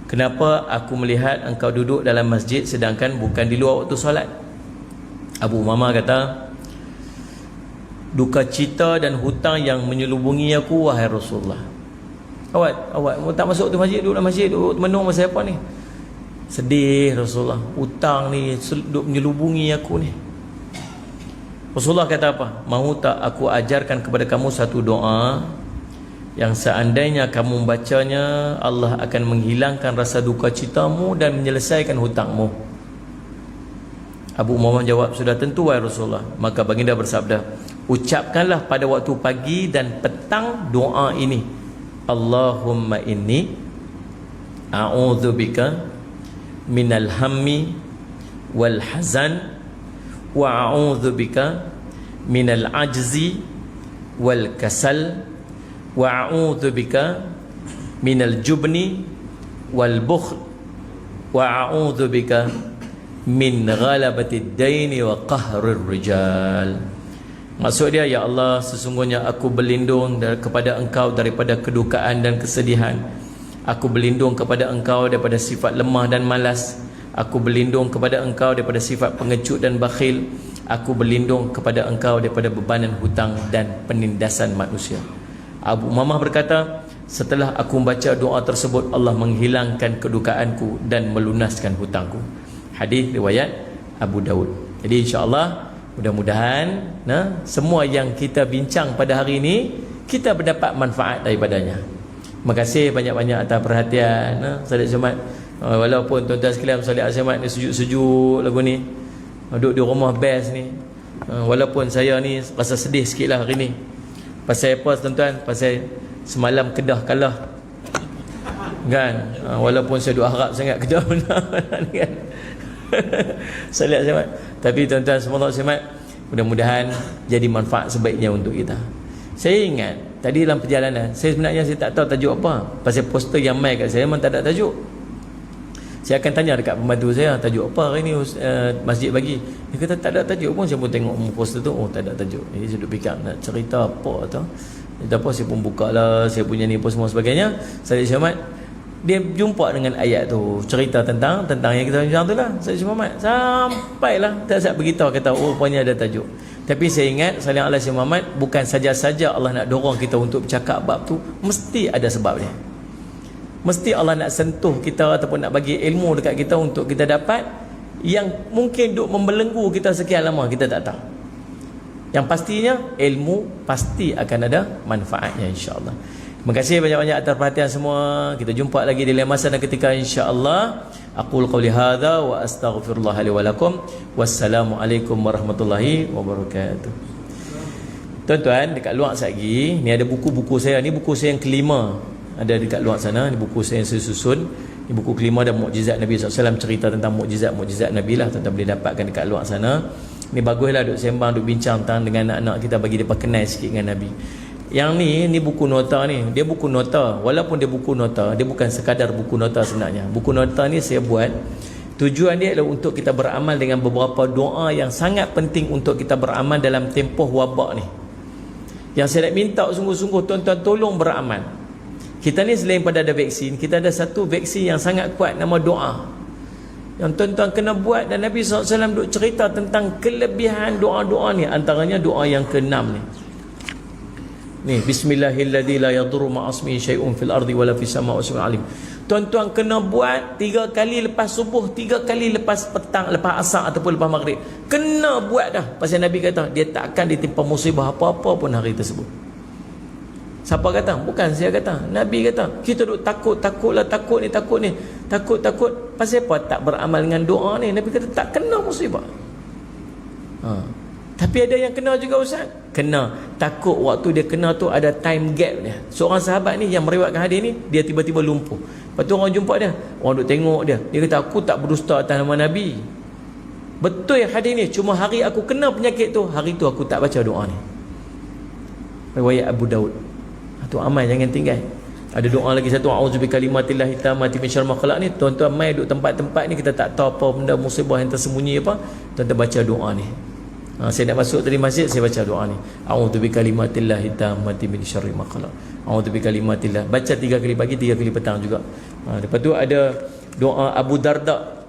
kenapa aku melihat engkau duduk dalam masjid sedangkan bukan di luar waktu solat? Abu Umamah kata, duka cita dan hutang yang menyelubungi aku, wahai Rasulullah. Awak tak masuk tu masjid, duduk dalam masjid, duduk menung masa apa ni? Sedih Rasulullah, hutang ni duduk menyelubungi aku ni. Rasulullah kata apa? Mahu tak aku ajarkan kepada kamu satu doa yang seandainya kamu membacanya, Allah akan menghilangkan rasa duka citamu dan menyelesaikan hutangmu. Abu Umamah jawab, sudah tentu wahai Rasulullah. Maka baginda bersabda, ucapkanlah pada waktu pagi dan petang doa ini, Allahumma inni a'udzubika minal hammi wal hazan wa a'udzubika minal ajzi wal kasal wa a'udzubika minal jubni wal bukhl wa a'udzubika min ghalabatid daini wa qahrir rijal. Maksud dia, ya Allah, sesungguhnya aku berlindung kepada engkau daripada kedukaan dan kesedihan. Aku berlindung kepada engkau daripada sifat lemah dan malas. Aku berlindung kepada engkau daripada sifat pengecut dan bakhil. Aku berlindung kepada engkau daripada bebanan hutang dan penindasan manusia. Abu Umamah berkata, setelah aku membaca doa tersebut, Allah menghilangkan kedukaanku dan melunaskan hutangku. Hadis riwayat Abu Daud. Jadi insya-Allah, mudah-mudahan semua yang kita bincang pada hari ini kita mendapat manfaat daripadanya. Terima kasih banyak-banyak atas perhatian. Salat Jumaat. Walaupun tuan-tuan sekalian salat Jumaat ni sejuk-sejuk lagu ni, duduk di rumah best ni, walaupun saya ni rasa sedih sikit lah hari ni. Pasal apa tuan-tuan? Pasal semalam Kedah kalah kan. Walaupun saya duk harap sangat Kedah menang kan. Salat Jumaat. Tapi tuan-tuan semua Jumaat, mudah-mudahan jadi manfaat sebaiknya untuk kita. Saya ingat tadi dalam perjalanan, saya sebenarnya saya tak tahu tajuk apa. Pasal poster yang mai kat saya memang tak ada tajuk. Saya akan tanya dekat pembantu saya, tajuk apa hari ni masjid bagi. Dia kata tak ada tajuk pun. Saya pun tengok poster tu, oh tak ada tajuk. Jadi saya duduk fikir nak cerita apa atau tak apa. Saya pun buka lah saya punya ni apa semua sebagainya. Salat Jumaat, dia jumpa dengan ayat tu, cerita tentang yang kita bincang tu lah, Sayyid Muhammad. Sampailah tak siap beritahu, kata oh rupanya ada tajuk. Tapi saya ingat salih alaihi Muhammad bukan saja-saja Allah nak dorong kita untuk bercakap bab tu, mesti ada sebab dia. Mesti Allah nak sentuh kita ataupun nak bagi ilmu dekat kita untuk kita dapat yang mungkin duk membelenggu kita sekian lama kita tak tahu. Yang pastinya ilmu pasti akan ada manfaatnya, insya-Allah. Terima kasih banyak-banyak atas perhatian semua. Kita jumpa lagi di lain masa dan ketika, insya-Allah. Aqul qawli hadza wa astaghfirullah li wa lakum. Wassalamualaikum warahmatullahi wabarakatuh. Tuan-tuan, dekat luar lagi ni ada buku-buku saya. Ni buku saya yang kelima. Ada dekat luar sana. Ni buku saya yang saya susun. Ni buku kelima dan mukjizat Nabi SAW, cerita tentang mukjizat Nabi lah. Tuan-tuan boleh dapatkan dekat luar sana. Ni baguslah duk sembang, duk bincang tentang dengan anak-anak kita, bagi dia kenal sikit dengan Nabi. Yang ni buku nota ni. Dia buku nota. Walaupun dia buku nota, dia bukan sekadar buku nota sebenarnya. Buku nota ni saya buat, tujuan dia adalah untuk kita beramal dengan beberapa doa yang sangat penting untuk kita beramal dalam tempoh wabak ni. Yang saya nak minta sungguh-sungguh tuan-tuan tolong beramal. Kita ni selain pada ada vaksin, kita ada satu vaksin yang sangat kuat, nama doa. Yang tuan-tuan kena buat, dan Nabi SAW duk cerita tentang kelebihan doa-doa ni. Antaranya doa yang ke-6 ni. Ni, bismillahilladzi la yadurru ma'asmihi syai'un fil ardi wala fis sama'i wa huwal alim. Tuan-tuan kena buat 3 kali lepas subuh, 3 kali lepas petang, lepas asar ataupun lepas maghrib. Kena buat dah. Pasal Nabi kata dia tak akan ditimpa musibah apa-apa pun hari tersebut. Siapa kata? Bukan saya kata. Nabi kata. Kita duk takut ni. Takut. Pasal apa tak beramal dengan doa ni? Nabi kata tak kena musibah. Tapi ada yang kena juga, Ustaz. Kena. Takut waktu dia kena tu ada time gap dia. Seorang sahabat ni yang meriwayatkan hadis ni, dia tiba-tiba lumpuh. Lepas tu orang jumpa dia, orang duk tengok dia. Dia kata aku tak berdusta atas nama Nabi. Betul hadis ni, cuma hari aku kena penyakit tu, hari tu aku tak baca doa ni. Riwayat Abu Daud. Tu amal jangan tinggal. Ada doa lagi satu, a'udzu bikalimatillahi tammati min syarri ma khalaq ni. Tuan-tuan mai duk tempat-tempat ni kita tak tahu apa benda musibah yang tersembunyi apa, tuan-tuan baca doa ni. Saya nak masuk tadi masjid, saya baca doa ni, a'udzu bikalimatillahi tammati min syarri ma khalaq. A'udzu bikalimatillah. Baca 3 kali pagi, 3 kali petang juga. Lepas tu ada doa Abu Darda.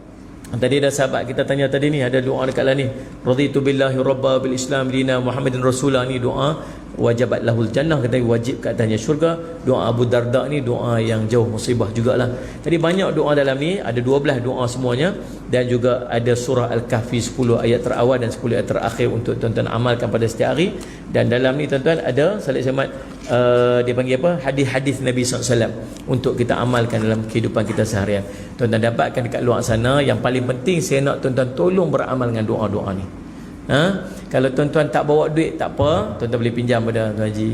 Tadi ada sahabat kita tanya tadi ni, ada doa dekat lah ni, raditu billahi rabba bil islam dina Muhammadin rasulah. Ni doa wajabat lahul jannah, kata wajib kat atasnya syurga. Doa Abu Darda ni doa yang jauh musibah jugalah. Tadi banyak doa dalam ni, ada 12 doa semuanya, dan juga ada surah Al-Kahfi 10 ayat terawal dan 10 ayat terakhir untuk tuan-tuan amalkan pada setiap hari. Dan dalam ni tuan-tuan ada Salih Samad, dia panggil apa, hadis-hadis Nabi SAW untuk kita amalkan dalam kehidupan kita seharian. Tuan-tuan dapatkan dekat luar sana. Yang paling penting saya nak tuan-tuan tolong beramal dengan doa-doa ni. Kalau tuan-tuan tak bawa duit tak apa, tuan-tuan boleh pinjam pada Tuan Haji.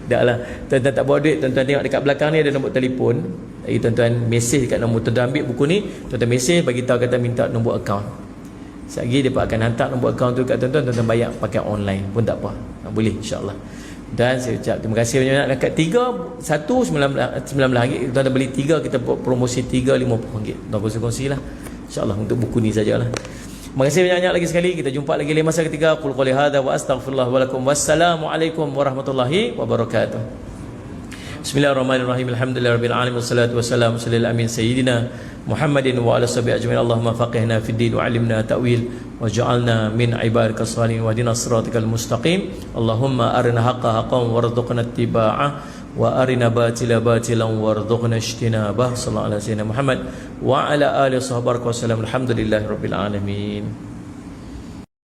Taklah. Tuan-tuan tak bawa duit, tuan-tuan tengok dekat belakang ni ada nombor telefon. Jadi tuan-tuan mesej dekat nombor, tuan-tuan ambil buku ni, tuan-tuan mesej bagi tahu, kata minta nombor akaun. Sekejap dia akan hantar nombor akaun tu dekat tuan-tuan, tuan-tuan bayar pakai online pun tak apa. Boleh insya-Allah. Dan saya ucap terima kasih banyak-banyak. Dekat 3 1 19 ringgit, tuan-tuan beli 3, kita buat promosi 3 50 ringgit. Tuan-tuan kongsi lah insya-Allah untuk buku ni sajalah. Terima kasih banyak-banyak lagi sekali. Kita jumpa lagi lain masa ketiga. Qul qouli hadza wa astaghfirullah wa lakum. Wassalamualaikum warahmatullahi wabarakatuh. Bismillahirrahmanirrahim. Alhamdulillahirabbil alamin wassalatu wassalamu ala amin sayyidina Muhammadin wa ala sahbihi ajmain. Allahumma faqihna fid din wa 'allimna ta'wil waj'alna min ibadika salihin wa hdina siratal mustaqim. Allahumma arina haqqan haqqan warzuqna ittiba'ah wa arina batila batilan warzuqna ijtinabah. Sallallahu alaihi wasallam Muhammad wa ala alihi washabbihi wasallam. Alhamdulillahirabbil alamin.